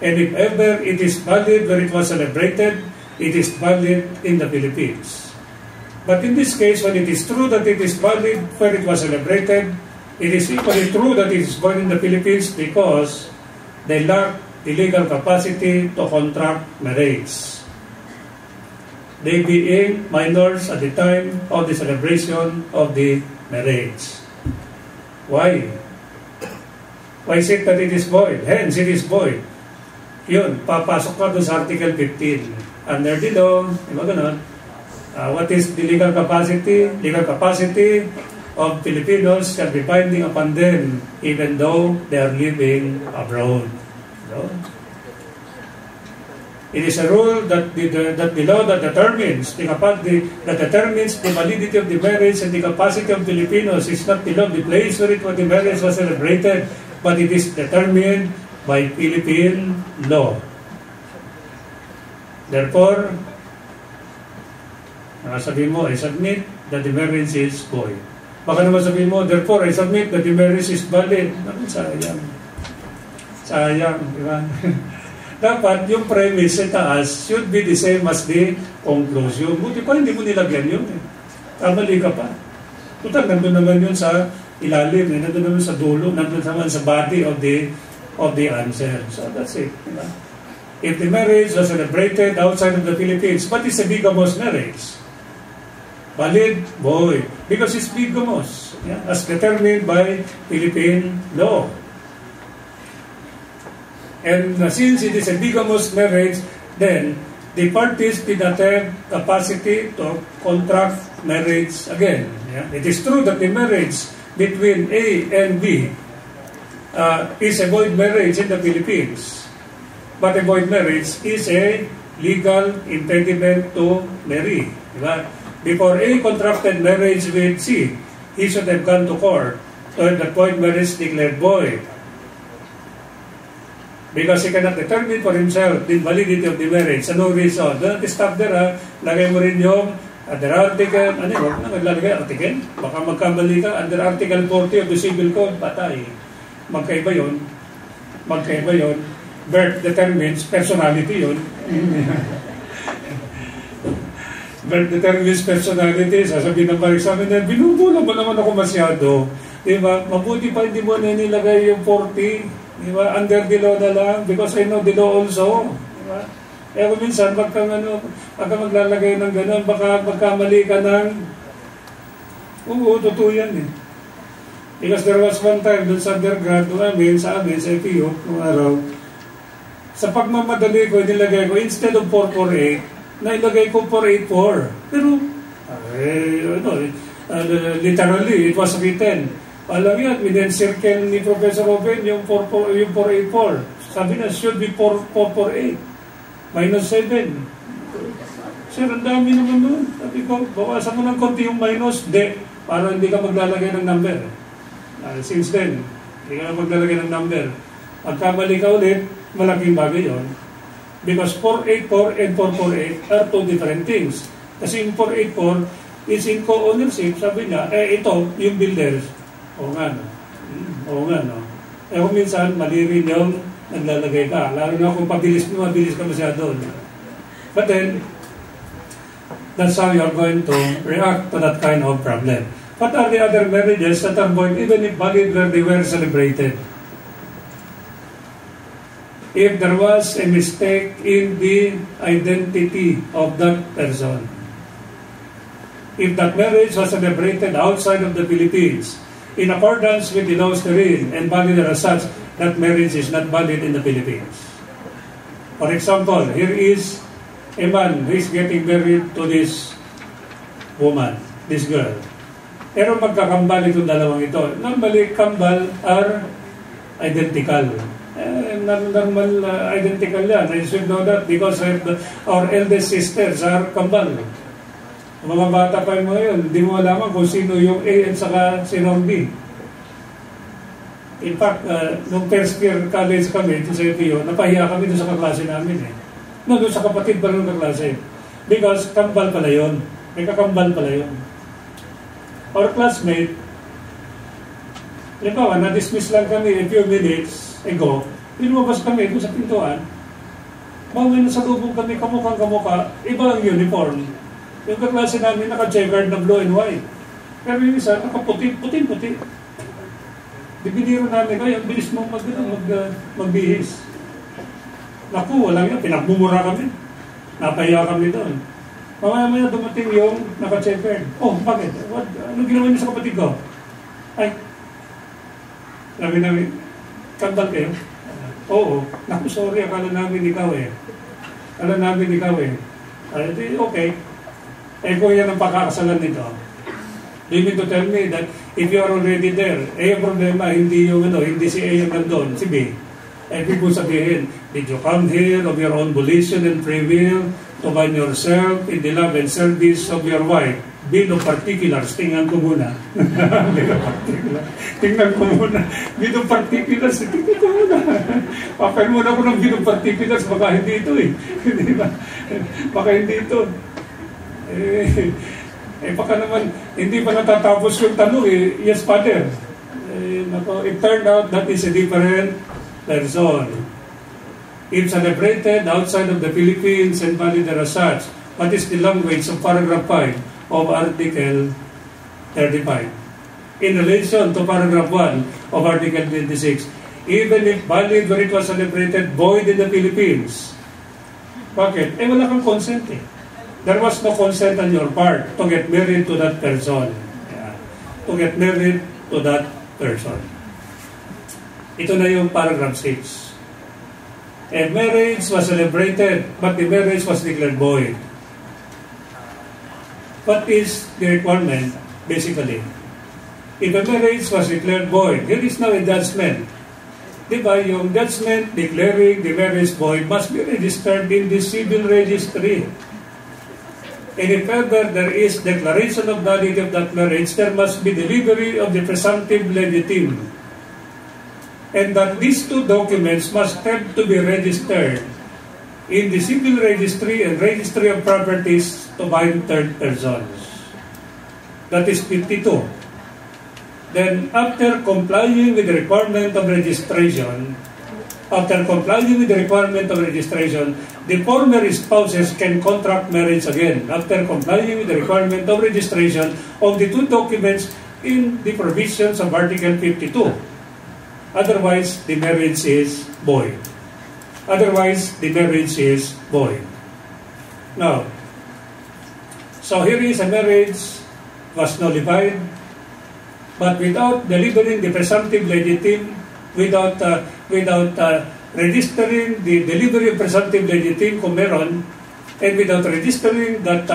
S1: And if ever it is valid where it was celebrated, it is valid in the Philippines. But in this case, when it is true that it is valid where it was celebrated, it is equally true that it is valid in the Philippines because they lack the legal capacity to contract marriage. They being minors at the time of the celebration of the marriage. Why? Why is it that it is void? Hence, it is void. Yun, papasok ka doon sa Article 15. Under the law, di ba ganun? What is the legal capacity? Legal capacity of Filipinos can be binding upon them even though they are living abroad. So, it is a rule that the law that determines the validity of the marriage and the capacity of Filipinos is not the law of the place where the marriage was celebrated, but it is determined by Philippine law. Therefore, sabihin mo, I submit that the marriage is void. Baka naman sabihin mo, therefore, I submit that the marriage is valid. Sayang. Sayang, di ba? Dapat yung premise sa taas should be the same as the conclusion. Buti pa, hindi mo nilagyan yun. Kamali ka pa. Total, nandun naman yun sa ilalim, nandun naman sa dulo, nandun naman sa body of the answer. So that's it. Diba? If the marriage was celebrated outside of the Philippines, what is a bigamous marriage? Valid? Boy. Because it's bigamous. Yeah? As determined by Philippine law. And since it is a bigamous marriage, then the parties did not have capacity to contract marriage again. Yeah? It is true that the marriage between A and B is a void marriage in the Philippines. But a void marriage is a legal impediment to marry. Diba? Before A contracted marriage with C, he should have gone to court to have the void marriage declared void. Because he cannot determine for himself the validity of the marriage. So no reason. Don't stop there, lagay mo rin yung under article, huwag na naglalagay article. Baka magkamali ka, under article 40 of the Civil Code, patay. Magkaiba yun. Birth determines personality yun. Birth determines personality. Sasabihin ng pag-examiner, binubula mo naman ako masyado. Diba? Mabuti pa hindi mo na nilagay yung 40. Diba? Under the law na lang. Because I know the law also. Diba? Eh kung minsan, pagka maglalagay ng gano'n, baka magkamali ka ng totoo yan eh. Because there was one time dun sa undergrad, sa amin, sa FEU, nung araw, sa pagmamadali ko, nilagay ko, instead of 448, nailagay ko 484. Pero, literally, it was written. Alam yan, within-circle ni Professor Oben, yung 484. Sabi na, should be 448. Minus 7. Sir, ang dami naman nun. Sabi ko, bawasan mo ng konti yung minus. De, para hindi ka maglalagay ng number. Since then, hindi ka maglalagay ng number. Pagkamali ka ulit, malaking bagay yun. Because 484 and 448 are two different things. Kasi yung 484 is in co-ownership. Sabi niya, ito, yung builders. Oo nga, no? Eh kung minsan, mali rin yung naglalagay ka. Lalo na kung mabilis ka masyado. But then, That's how you're going to react to that kind of problem. What are the other marriages that are void, even if valid where they were celebrated? If there was a mistake in the identity of that person, if that marriage was celebrated outside of the Philippines, in accordance with the laws therein, and valid as such, that marriage is not valid in the Philippines. For example, here is a man who is getting married to this woman, this girl. Pero magkakambal itong dalawang ito. Normally, kambal are identical. Normal identical yan. I should know that because our eldest sisters are kambal. Mga bata pa mo yun, hindi mo alaman kung sino yung A at saka sino ang B. In fact, nung first year college kami sa FEO, napahiya kami doon sa kaklase namin eh. No, doon sa kapatid pa rin ng kaklase. Because kambal pala yun. May kakambal pala yun. Our classmate, halimbawa, na-dismiss lang kami a few minutes ago, lumabas kami doon sa pintuan, bawin na sa lubong kami, kamukhang-kamukha, iba ang uniform. Yung kaklase namin naka-checkered na blue and white. Pero yung isa, nakaputi. Dibiniro namin, ay, ang bilis mong magbihis. Naku, walang yun, pinagmumura kami. Napahiya kami doon. Mamaya dumating yung naka-checkered. Oh, bakit? Ano ginawa niyo sa kapatid ko? Ay, sabi namin, kambal kayo? Oo. Naku, sorry, akala namin ikaw eh. Ay, okay. Eh, kung yan ang pagkakasalan nito, you mean to tell me that if you are already there, yung problema, hindi si A yung nandun, si B. Eh, kung sabihin, did you come here of your own volition and free will to bind yourself in the love and service of your wife? Bill of particulars, tingnan ko muna. Tingnan ko muna. Bill of particulars, tingnan ko muna. Papain muna ko ng bill of particulars, baka hindi ito eh. Baka hindi ito. Baka naman, hindi pa natatapos yung tanong eh. Yes, Father. It turned out that is a different person. If celebrated outside of the Philippines and valid as such, what is the language of paragraph 5 of Article 35? In relation to paragraph 1 of Article 26, even if valid where it was celebrated, void in the Philippines. Bakit? Wala kang consent eh. There was no consent on your part to get married to that person. Yeah. To get married to that person. Ito na yung paragraph 6. A marriage was celebrated, but the marriage was declared void. What is the requirement, basically? If a marriage was declared void, there is now a judgment. Diba, yung judgment declaring the marriage void must be registered in the civil registry. And if ever there is declaration of validity of that marriage, there must be delivery of the presumptive legitim. And that these two documents must have to be registered in the civil registry and registry of properties to bind third persons. That is 52. Then, after complying with the requirement of registration, the former spouses can contract marriage again after complying with the requirement of registration of the two documents in the provisions of Article 52. Otherwise, the marriage is void. Now, so here is a marriage was nullified, but without delivering the presumptive legitim, without registering the delivery of presumptive legitim kung meron, and without registering that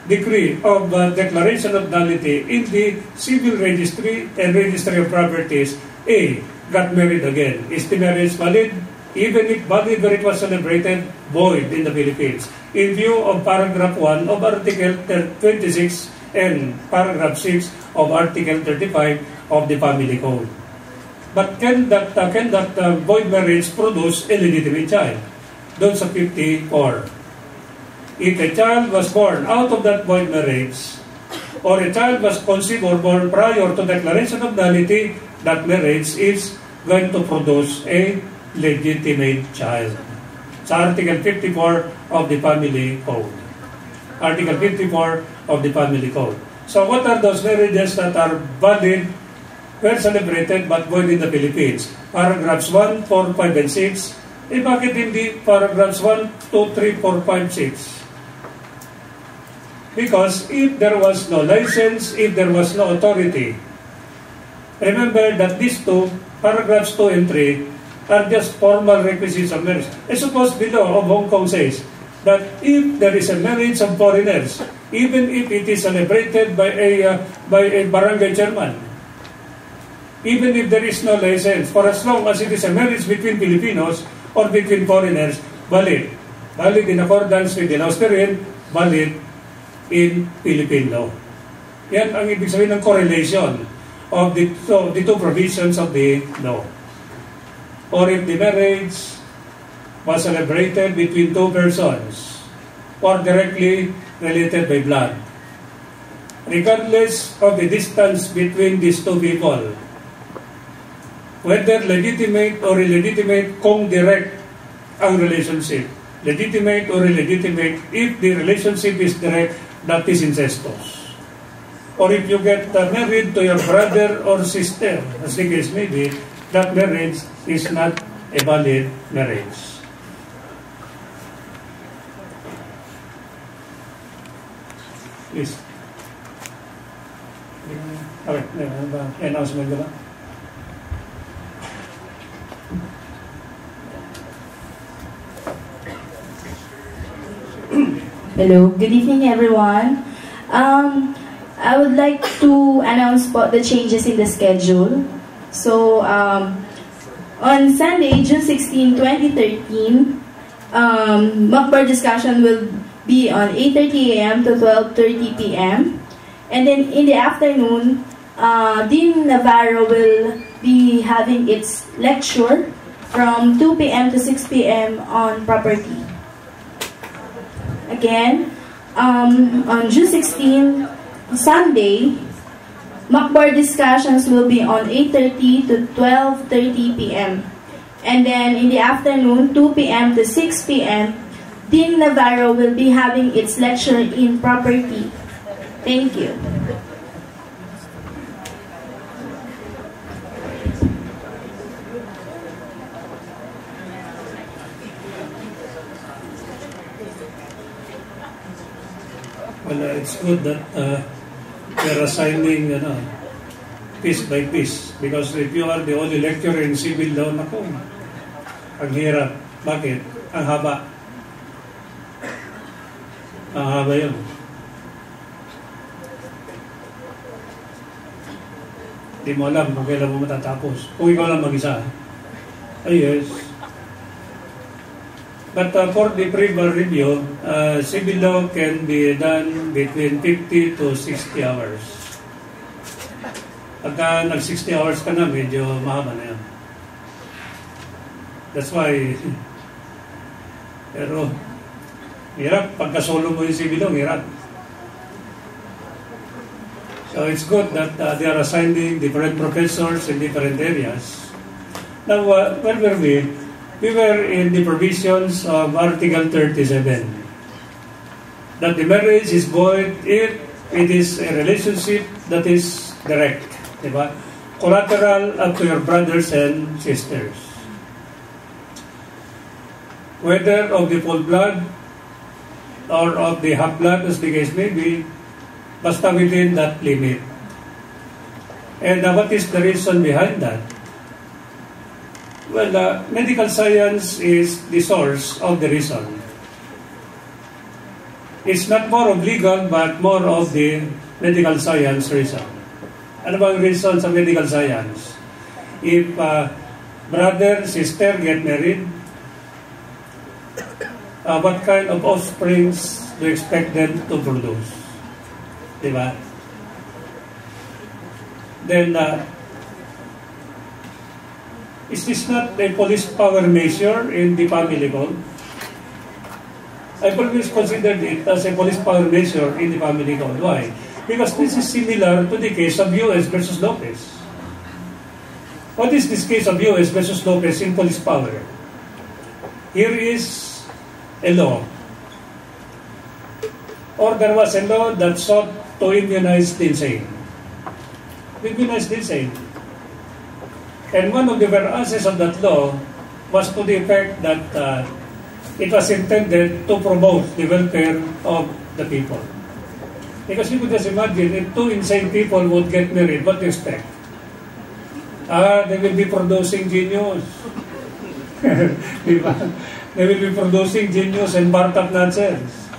S1: decree of declaration of nullity in the civil registry and registry of properties, A got married again. Is the marriage valid? Even if valid where it was celebrated, void in the Philippines. In view of paragraph 1 of Article 26 and paragraph 6 of Article 35 of the Family Code. But can that void marriage produce a legitimate child? Doon sa 54. If a child was born out of that void marriage, or a child was conceived or born prior to declaration of nullity, that marriage is going to produce a legitimate child. Sa Article 54 of the Family Code. Article 54 of the Family Code. So what are those marriages that are valid, were celebrated but void in the Philippines? Paragraphs 1, 4, 5, and 6. Bakit hindi paragraphs 1, 2, 3, 4, 5, 6? Because if there was no license, if there was no authority, remember that these two, paragraphs 2 and 3, are just formal requisites of marriage. I suppose the law of Hong Kong says that if there is a marriage of foreigners, even if it is celebrated by a barangay chairman, even if there is no license, for as long as it is a marriage between Filipinos or between foreigners, valid. Valid in accordance with the Lausterian, valid in Philippine law. Yan ang ibig sabihin ng correlation of the two provisions of the law. Or if the marriage was celebrated between two persons or directly related by blood, regardless of the distance between these two people, whether legitimate or illegitimate, kung direct ang relationship, legitimate or illegitimate, if the relationship is direct, that is incestuous. Or if you get married to your brother or sister, as the case may be, that marriage is not a valid marriage. Please. Okay, announcement ba?
S2: Hello, good evening everyone. I would like to announce the changes in the schedule. So, on Sunday, June 16, 2013, MACBAR discussion will be on 8:30 a.m. to 12:30 p.m. And then in the afternoon, Dean Navarro will be having its lecture from 2 p.m. to 6 p.m. on property. Again, on June 16, Sunday, MACBAR discussions will be on 8:30 to 12:30 p.m. And then in the afternoon, 2 p.m. to 6 p.m., Dean Navarro will be having its lecture in property. Thank you.
S1: Well, it's good that we're assigning piece by piece. Because if you are the only lecturer in civil law, naku, ang hirap. Bakit? Ang haba. Ang haba yun. Hindi mo alam kung kailan mo matatapos. Kung ikaw lang mag-isa. Ay, yes. But for the pre-bar review, civil law can be done between 50 to 60 hours. Pagka nag-60 hours ka na, medyo mahaba na yan. That's why, pero, hirap. Pagka solo mo yung civil law, hirap. So it's good that they are assigning different professors in different areas. Now, where were we? We were in the provisions of Article 37. That the marriage is void if it is a relationship that is direct. Diba? Collateral up to your brothers and sisters. Whether of the full blood or of the half blood, as the case may be, basta within that limit. And what is the reason behind that? Well, medical science is the source of the reason. It's not more of legal, but more of the medical science reason. Ano bang reason sa medical science? If brother, sister get married, what kind of offsprings do you expect them to produce? Diba? Then, is this not a police power measure in the family code? I've always considered it as a police power measure in the family code. Why? Because this is similar to the case of U.S. versus Lopez. What is this case of U.S. versus Lopez in police power? Here is a law. or there was a law that sought to immunize the insane. Immunize the insane. And one of the verses of that law was to the effect that it was intended to promote the welfare of the people. Because you could just imagine, if two insane people would get married, what do you expect? They will be producing genius. Diba? They will be producing genius and bar-top nonsense.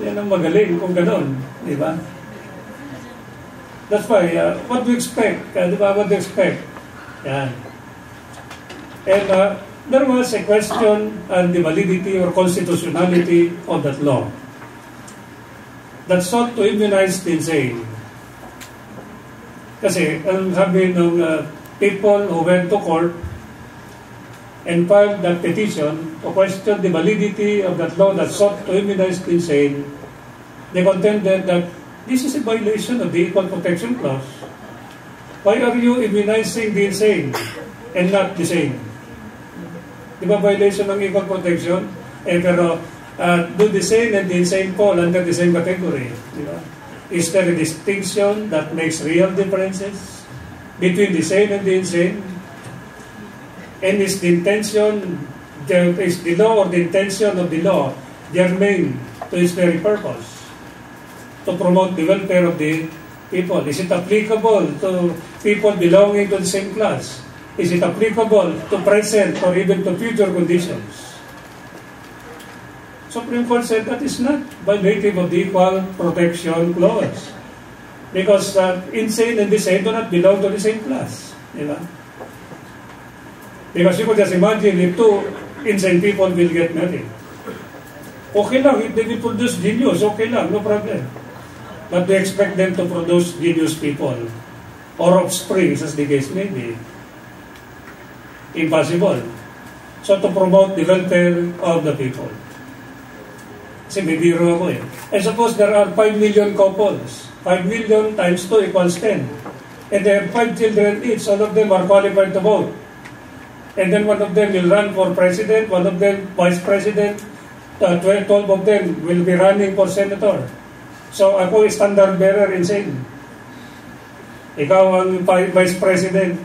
S1: Yan ang magaling kung gano'n. Diba? That's why, what do you expect? Diba? What do you expect? Yan. And there was a question on the validity or constitutionality of that law that sought to immunize the insane. Kasi, ang sabi ng people who went to court and filed that petition to question the validity of that law that sought to immunize the insane, they contended that this is a violation of the Equal Protection Clause. Why are you immunizing the insane and not the sane? Di ba violation ng equal protection? Pero do the sane and the insane fall under the same category? Di ba? Is there a distinction that makes real differences between the sane and the insane? And is the law or the intention of the law germane to its very purpose? To promote the welfare of the people. Is it applicable to people belonging to the same class? Is it applicable to present or even to future conditions? Supreme Court said that is not violative of the Equal Protection Clause. Because insane and the sane do not belong to the same class. Diba? Because you could just imagine if two insane people will get married. Okay lang, if they will produce genius, okay lang, no problem. But we expect them to produce genius people or offspring, as the case may be. Impossible. So to promote the welfare of the people. Kasi bibiro ako eh. I suppose there are 5 million couples. 5 million times 2 equals 10. And they have 5 children each. All of them are qualified to vote. And then one of them will run for president, one of them vice president, 12 of them will be running for senator. So ako standard bearer insane. Ikaw ang vice president,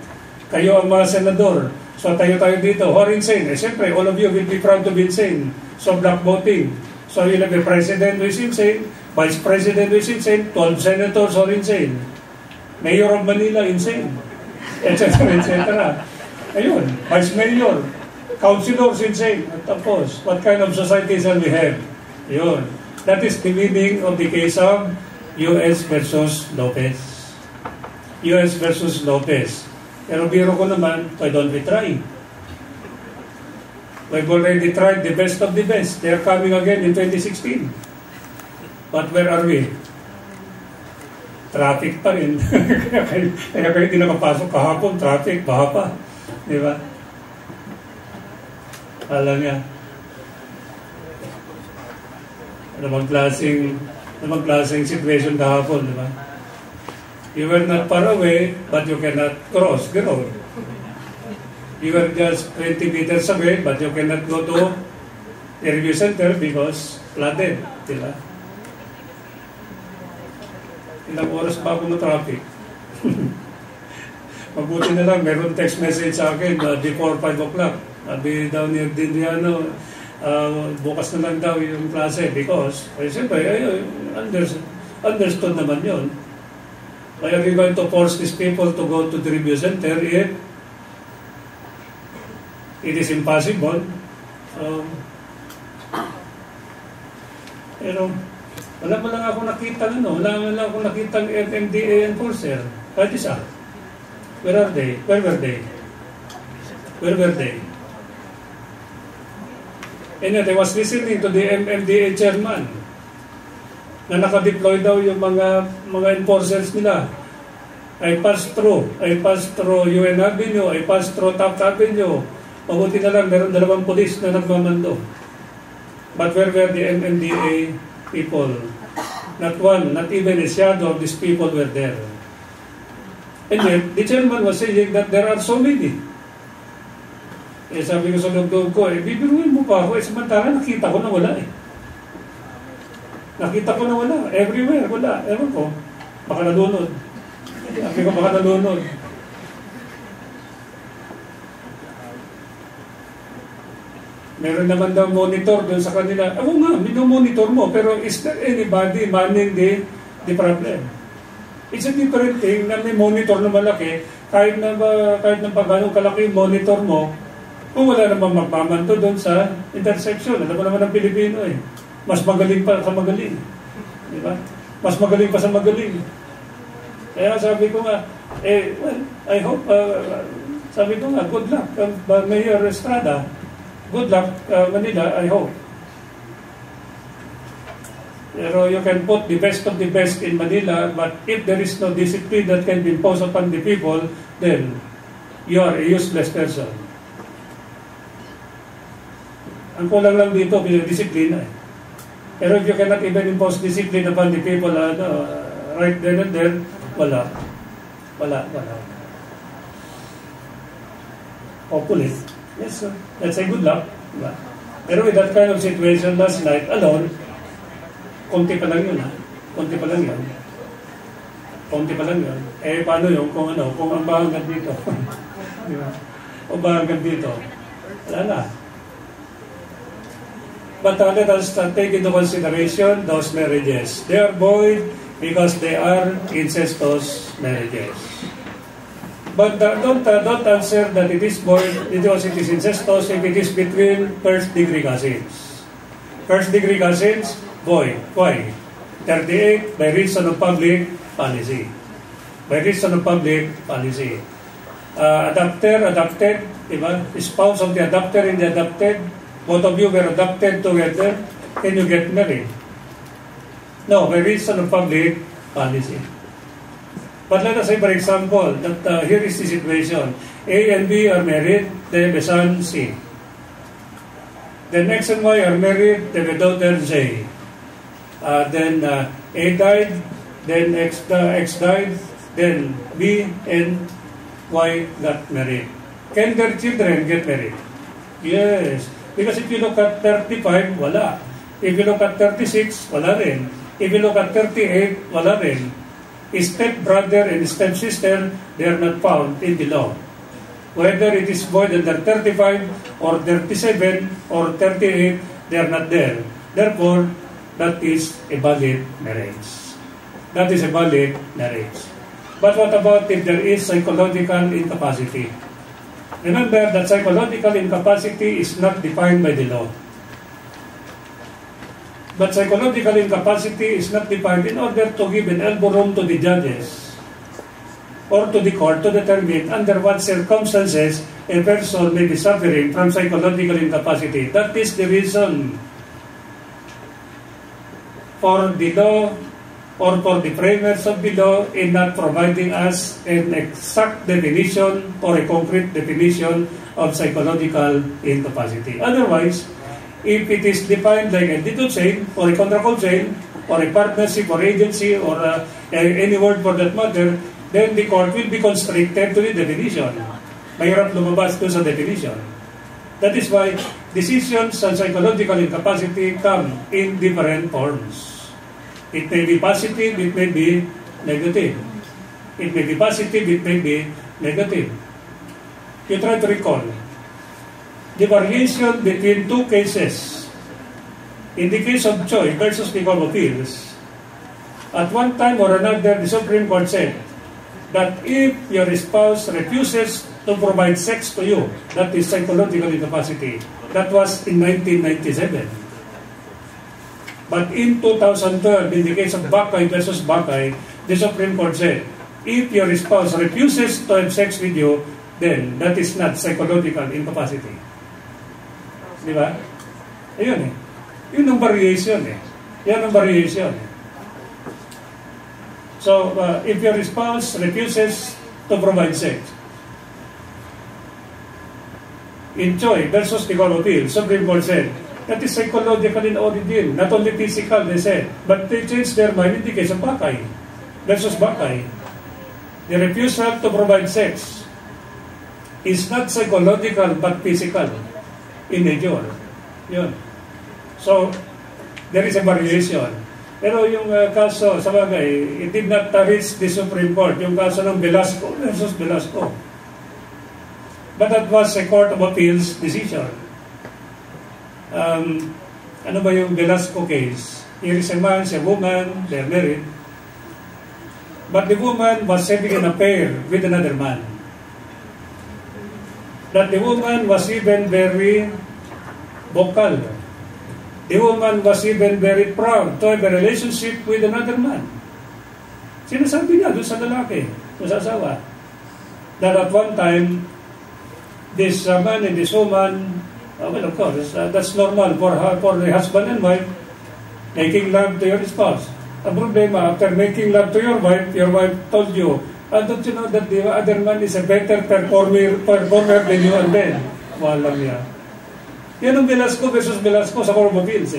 S1: kayo ang mga senador. So tayo dito, who are insane? Siyempre, all of you will be proud to be insane. So block voting. So you'll have a president who is insane, vice president who is insane, 12 senators are insane. Mayor of Manila, insane. Etc. etc. Ayun, vice mayor, councilors, insane. At tapos, what kind of society shall we have? Ayun. That is the meaning of the case of U.S. versus Lopez. U.S. versus Lopez. Pero biro ko naman, why don't we try? We've already tried the best of the best. They are coming again in 2016. But where are we? Traffic pa rin. Kaya kayo di nakapasok kahapon, traffic, baha pa. Di ba? Alam nga. Namang klaseng situation kahapon, di ba? You were not far away, but you cannot cross the road. You were just 20 meters away, but you cannot go to the review center because flooded. Diba? Ilang oras pa ako na traffic. Mabuti na lang, meron text message sa akin before 5 o'clock. Sabi daw ni Dindriano, bukas na lang daw yung klase because, siyempre, understood naman yun. Why are we going to force these people to go to the review center if it is impossible? So, pero, wala pa lang ako nakitang MMDA enforcer. Kahit isa. Where are they? Where were they? And yet, I was listening to the MMDA chairman na naka-deploy daw yung mga enforcers nila. I passed through UN Avenue, I passed through Taft Avenue. Mabuti na lang, meron 2 polis na nagmamando. But where were the MMDA people? Not one, not even a shadow of these people were there. And yet, the chairman was saying that there are so many. Sabi ko sa loob ko, bibiruin mo pa ako, samantalang nakita ko na wala . Nakita ko na wala. Everywhere, wala. Ewan ko. Baka nalunod. Sabi ko, baka nalunod. Meron naman daw monitor doon sa kanila. Oo nga, minomonitor mo. Pero is there anybody manning the problem? It's a different thing na may monitor na malaki. Kahit na pa gano'ng kalaki yung monitor mo, kung wala namang magmamanto doon sa intersection. Alam mo naman ang Pilipino eh. Mas magaling pa sa magaling. Di ba? Mas magaling pa sa magaling. Kaya sabi ko nga, well, I hope, sabi ko nga, good luck, Mayor Estrada. Good luck, Manila, I hope. Pero you can put the best of the best in Manila, but if there is no discipline that can be imposed upon the people, then you are a useless person. Ang kulang lang dito, disiplina eh. Pero if you cannot even impose discipline upon the people, right then and there, wala. Hopefully. Yes, sir. Let's say good luck. Diba? Pero with that kind of situation last night, alone, konti pa lang yun, ha? Konti pa lang yun. Eh, paano yun? Kung ang bahanggan dito. Diba? O bahanggan dito. Wala na. But let us take into consideration those marriages. They are void because they are incestuous marriages. But don't answer that it is void because it is incestuous if it is between first-degree cousins. First-degree cousins, void. Why? 38, by reason of public policy. By reason of public policy. Adopted, diba? Spouse of the adopter and the adopted, both of you were adopted together, can you get married? No, by reason of public policy. But let us say, for example, that here is the situation. A and B are married, they have a son, C. Then X and Y are married, they have a daughter, J. Then A died, then X died, then B and Y got married. Can their children get married? Yes. Because if you look at 35, wala. If you look at 36, wala rin. If you look at 38, wala rin. Step-brother and step-sister, they are not found in the law. Whether it is void under 35 or 37 or 38, they are not there. Therefore, that is a valid marriage. That is a valid marriage. But what about if there is psychological incapacity? Remember that psychological incapacity is not defined by the law. But psychological incapacity is not defined in order to give an elbow room to the judges or to the court to determine under what circumstances a person may be suffering from psychological incapacity. That is the reason for the law or for the framers of the law in not providing us an exact definition or a concrete definition of psychological incapacity. Otherwise, if it is defined like a dito chain or a contractual chain or a partnership or agency or any word for that matter, then the court will be constricted to the definition. Mahirap lumabas doon sa definition. That is why decisions on psychological incapacity come in different forms. It may be positive, it may be negative. It may be positive, it may be negative. You try to recall the variation between two cases. In the case of Choi versus the Court of Appeals, at one time or another, the Supreme Court said that if your spouse refuses to provide sex to you, that is psychological incapacity. That was in 1997. But in 2012, in the case of Bakay versus Bakay, the Supreme Court said, if your spouse refuses to have sex with you, then that is not psychological incapacity. Di ba? Ayun eh. Yun ang variation eh. Yan ang variation eh. So, if your spouse refuses to provide sex, in Choi versus the Court of Appeal, Supreme Court said, that is psychological in origin, not only physical, they said. But they changed their mind in the case of Bakay versus Bakay. The refusal to provide sex is not psychological but physical in nature. Yun. So, there is a variation. Pero yung kaso, sa bagay, it did not reach the Supreme Court, yung kaso ng Velasco versus Velasco. But that was a Court of Appeals decision. Ano ba yung Velasco case? Here is a man, a woman, they're married. But the woman was having an affair with another man. That the woman was even very vocal. The woman was even very proud to have a relationship with another man. Sinasabi niya doon sa lalaki, sa asawa, that at one time, this man and this woman, well, of course, that's normal for the husband and wife, making love to your spouse. Ang problema, after making love to your wife told you, don't you know that the other man is a better performer than you and then? Walang niya. Yan ang Velasco versus Velasco sa Court of Appeals.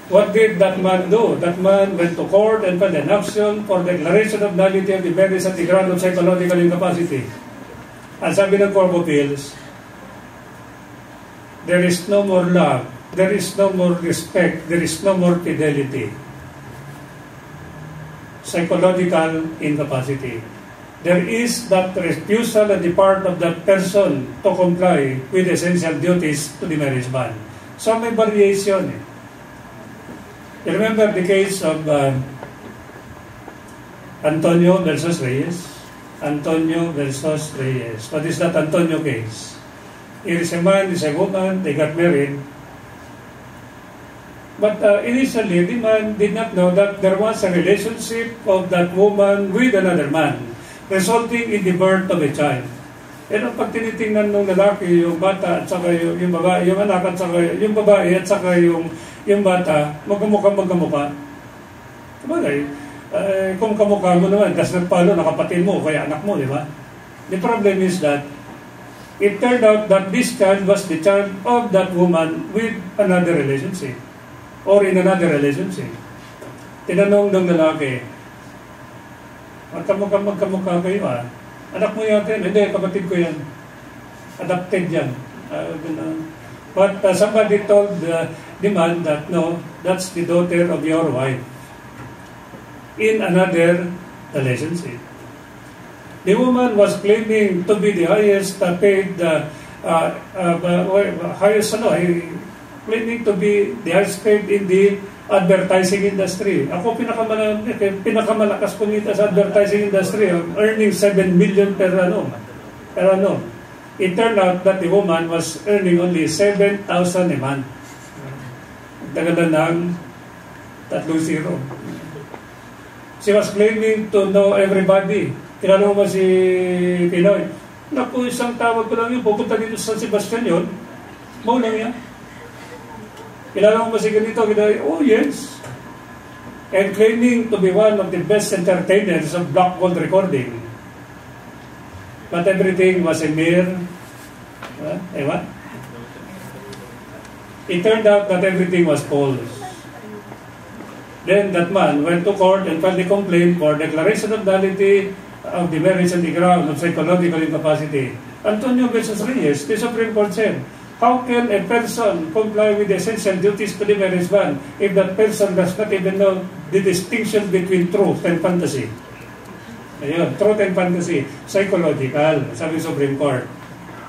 S1: What did that man do? That man went to court and filed an action for declaration of nullity of the marriage at the ground of psychological incapacity. Ang sabi ng Court of Appeals, there is no more love, there is no more respect, there is no more fidelity. Psychological incapacity. There is that refusal on the part of that person to comply with essential duties to the marriage bond. So may variation. You remember the case of Antonio versus Reyes? Antonio versus Reyes. What is that Antonio case? Here is a man, is a woman, they got married. But initially, the man did not know that there was a relationship of that woman with another man, resulting in the birth of a child. Pero pag tinitingnan ng lalaki, yung bata, at saka yung babae, yung anak, at saka yung babae, at saka yung bata, magkamukha. Sabagay, kung kamukha mo naman, kasi nagpalo, nakapatid mo, kaya anak mo, di ba? The problem is that, it turned out that this child was the child of that woman with another relationship, or in another relationship. Tinanong ng lalaki, magkamukha kayo anak mo yata yan? Hindi, kapatid ko yan. Adopted yan. But somebody told the man that, no, that's the daughter of your wife in another relationship. The woman was claiming to be the highest paid, claiming to be the highest paid in the advertising industry. Ako pinakamalakas kumita sa advertising industry, earning 7 million per annum. It turned out that the woman was earning only 7,000 a month. Tagalan ng 30. She was claiming to know everybody. Kilala mo ba si Pinoy? Naku, isang tawag ko lang yun, pupunta dito sa San Sebastian yun, maulang yan. Kilala mo ba si ganito? Oh, yes. And claiming to be one of the best entertainers of Black Gold recording. But everything was a mere, what? It turned out that everything was false. Then that man went to court and filed a complaint for declaration of nullity of the marriage on the ground of psychological incapacity. Antonio versus Reyes, the Supreme Court said, how can a person comply with the essential duties to the marriage bond if that person does not even know the distinction between truth and fantasy? Ayun, truth and fantasy, psychological, sabi ng Supreme Court.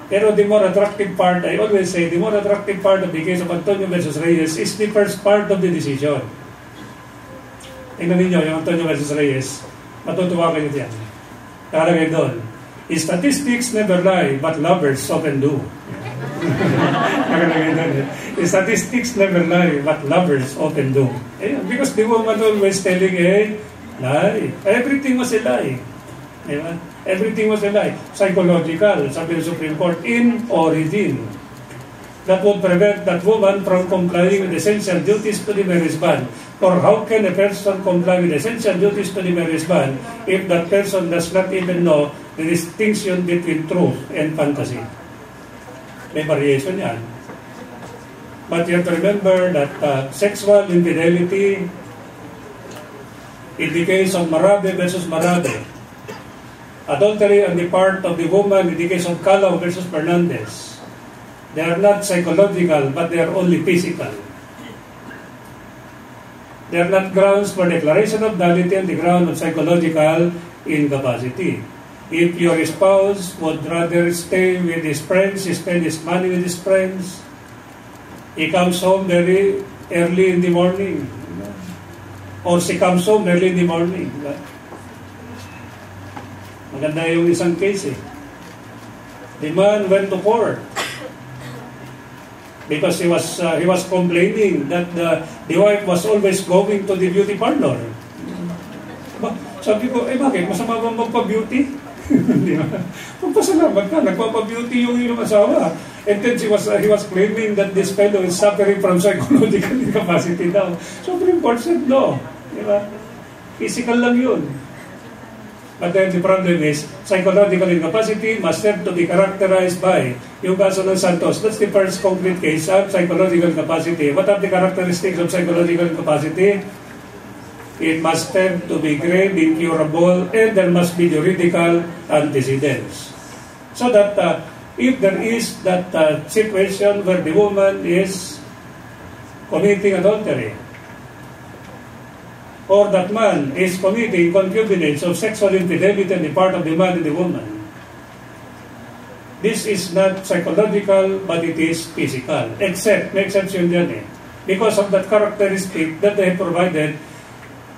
S1: Pero the more attractive part, I always say, the more attractive part of the case of Antonio versus Reyes is the first part of the decision. Tingnan ninyo, yung Antonio versus Reyes, matutuwa kayo diyan. Nakalagay doon, statistics never lie, but lovers often do. Nakalagay doon. Statistics never lie, but lovers often do. Because the woman always telling a lie. Everything was a lie. Diba? Everything was a lie. Psychological, sabi ng Supreme Court, in origin. That would prevent that woman from complying with essential duties to the marriage bond. Or how can a person comply with essential duties to the marriage bond if that person does not even know the distinction between truth and fantasy? May variation yan. But you have to remember that sexual infidelity, in the case of Marabe versus Marabe, adultery on the part of the woman in the case of Calao versus Fernandez, they are not psychological, but they are only physical. They are not grounds for declaration of nullity on the ground of psychological incapacity. If your spouse would rather stay with his friends, spend his money with his friends, he comes home very early in the morning, or she comes home early in the morning. Maganda yung isang case eh. The man went to court because he was complaining that the wife was always going to the beauty parlor. Sabi ko, bakit? Masama bang magpa-beauty? Di ba? Magpasalamat ka, nagpapa-beauty yung iyong asawa. And then he was claiming that this fellow is suffering from psychological incapacity daw. Supreme Court said no. Di ba? Physical lang yun. But then the problem is, psychological incapacity must have to be characterized by yung kaso ng Santos. That's the first concrete case of psychological incapacity. What are the characteristics of psychological incapacity? It must have to be grave, incurable, and there must be juridical antecedents. So that if there is that situation where the woman is committing adultery, or that man is committing concubinage of sexual infidelity on the part of the man and the woman, this is not psychological, but it is physical. Except, may exception dyan eh, because of that characteristic that they have provided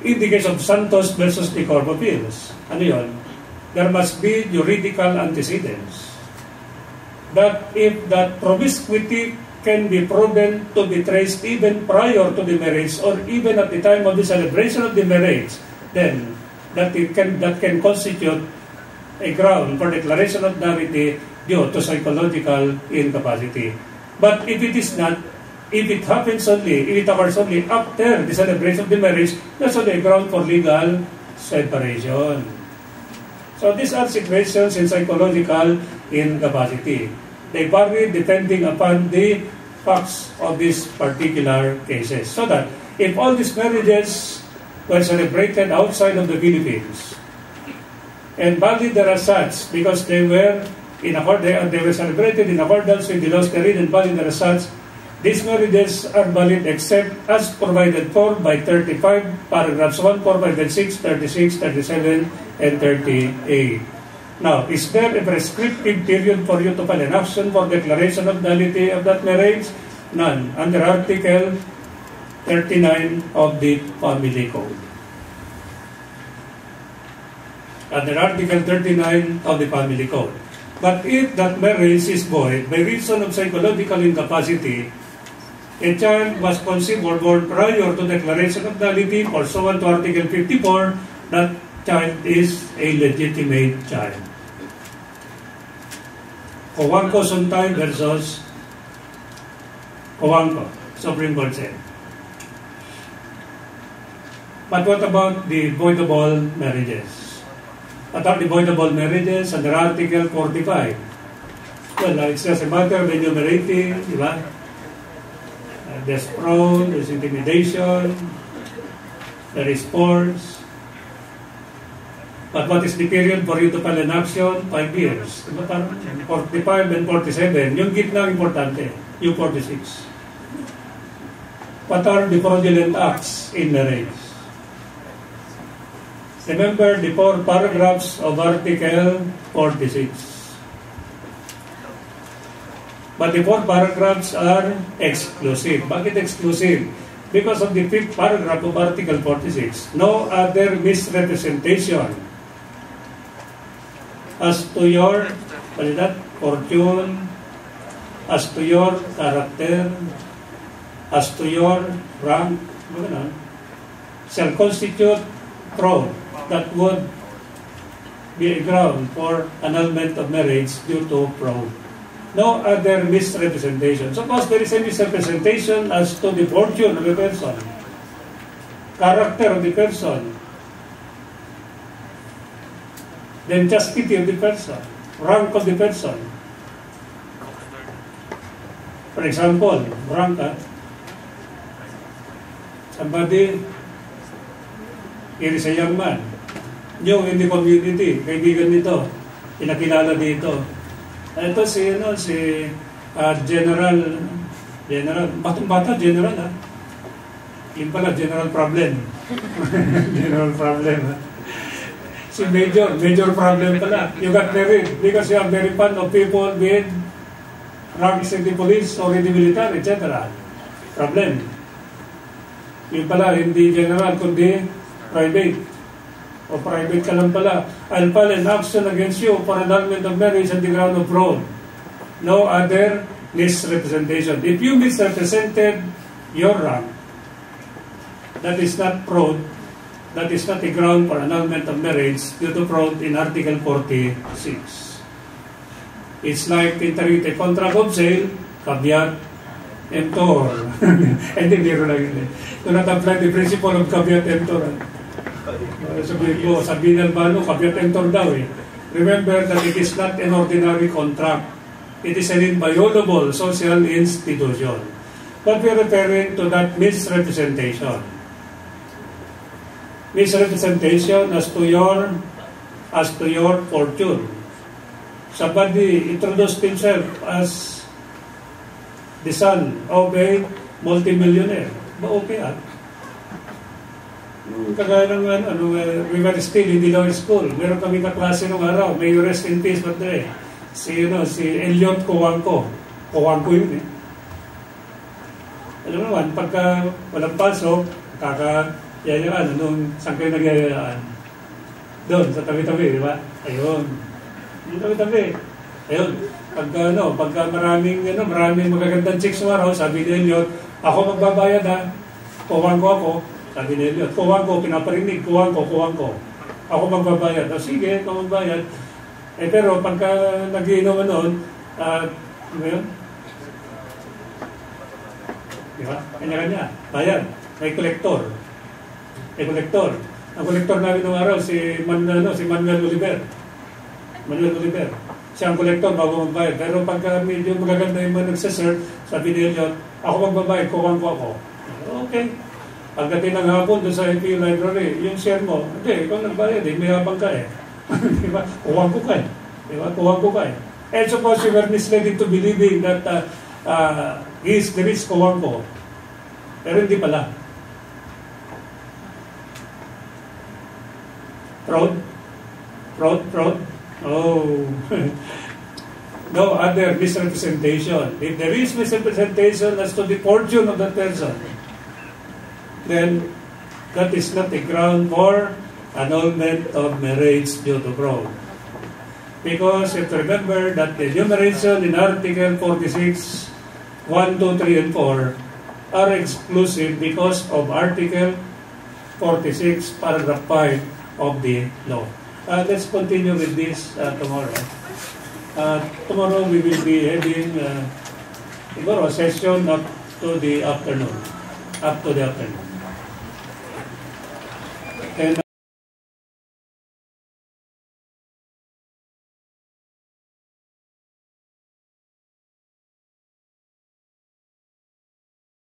S1: in the case of Santos versus the Court of Appeals. Ano yun? There must be juridical antecedents. That if that promiscuity can be proven to be traced even prior to the marriage or even at the time of the celebration of the marriage, then that can constitute a ground for declaration of nullity due to psychological incapacity. But if it is not, if it occurs only after the celebration of the marriage, that's only a ground for legal separation. So these are situations in psychological incapacity. They vary depending upon the facts of these particular cases. So that if all these marriages were celebrated outside of the Philippines, and valid as such because they were celebrated in accordance with the laws therein and valid as such, these marriages are valid except as provided for by 35 paragraphs 1, 4, 5, and 6, 36, 37, and 38. Now, is there a prescriptive period for you to file an action for declaration of nullity of that marriage? None. Under Article 39 of the Family Code. Under Article 39 of the Family Code. But if that marriage is void by reason of psychological incapacity, a child was conceived or born prior to declaration of nullity pursuant to Article 54, that child is a legitimate child. Cojuangco Suntay versus Cojuangco, Supreme Court said. But what about the voidable marriages? What are the voidable marriages under Article 45? Well, it's just a matter of enumerating, di ba? There's fraud, there's intimidation, there is force. But what is the period for you to file an action? 5 years. 45 and 47. Yung gitna importante. Yung 46. What are the fraudulent acts in marriage? Remember the 4 paragraphs of Article 46. But the 4 paragraphs are exclusive. Bakit exclusive? Because of the 5th paragraph of Article 46. No other misrepresentation as to your fortune, as to your character, as to your rank, shall constitute fraud that would be a ground for annulment of marriage due to fraud. No other misrepresentation. Suppose there is a misrepresentation as to the fortune of the person, character of the person, then chastity of the person, rank of the person. For example, rank, somebody, here is a young man, new in the community, kaibigan nito, pinakilala dito. Ito si General, batang-bata, General Yun pala, general problem. General problem. Si major problem pala. You got married because you are very fond of people with ranks in the police or in the military, etc. Problem. Yun pala, hindi general, kundi private. O private ka lang pala. I'll file an action against you for annulment of marriage on the ground of fraud. No other misrepresentation. If you misrepresented your rank, that is not fraud. That is not a ground for annulment of marriage due to fraud in Article 46. It's like entering a contract of sale, caveat emptor. Hindi, biro lang yun. Do not apply the principle of caveat emptor. Sabihin ng balo, caveat emptor daw eh. Remember that it is not an ordinary contract. It is an inviolable social institution. But we are referring to that misrepresentation. Misrepresentation as to your fortune. Somebody introduced himself as the son of a multimillionaire. Ba okay ah? Kagaya ng we were still in the law school. Meron kami kaklase nung araw. May you rest in peace, but si Elliot Cojuangco. Cojuangco yun eh. Alam naman, pagka walang pasok, yayaan, saan kayo nagyayaan? Doon, sa tabi-tabi, di ba? Ayun. Yung tabi-tabi. Ayun. Pagka maraming magagandang chicks araw, sabi ni Elliot, ako magbabayad ha. Cojuangco ako. Sabi ni Elliot, Cojuangco, pinaparinig, Cojuangco. Ako magbabayad. O sige, ako magbayad. Pero pagka nag-iinom noon, ano yun? Di ba? Kanya-kanya. Bayad. May kolektor. Ang kolektor namin nung araw, si Manuel Oliver. Siya ang kolektor bago magbayad. Pero pagka medyo magaganda yung mga nagsaserve, sabi ni Elliot, ako magbabayad, Cojuangco ako. Okay. Pagdating ng hapon doon sa NPU Library, yung share mo, hindi, ikaw nagbayad eh, may habang ka eh. Di ba? Cojuangco ka eh. Di ba? Cojuangco ka eh. And suppose you were misled into believing that he is the rich Cojuangco. Pero hindi pala. Fraud? Oh. No other misrepresentation. If there is misrepresentation as to the fortune of that person, then that is not a ground for annulment of marriage due to fraud. Because you have to remember that the enumeration in Article 46, 1, 2, 3, and 4 are exclusive because of Article 46, Paragraph 5 of the law. Let's continue with this tomorrow. Tomorrow we will be having a session up to the afternoon. And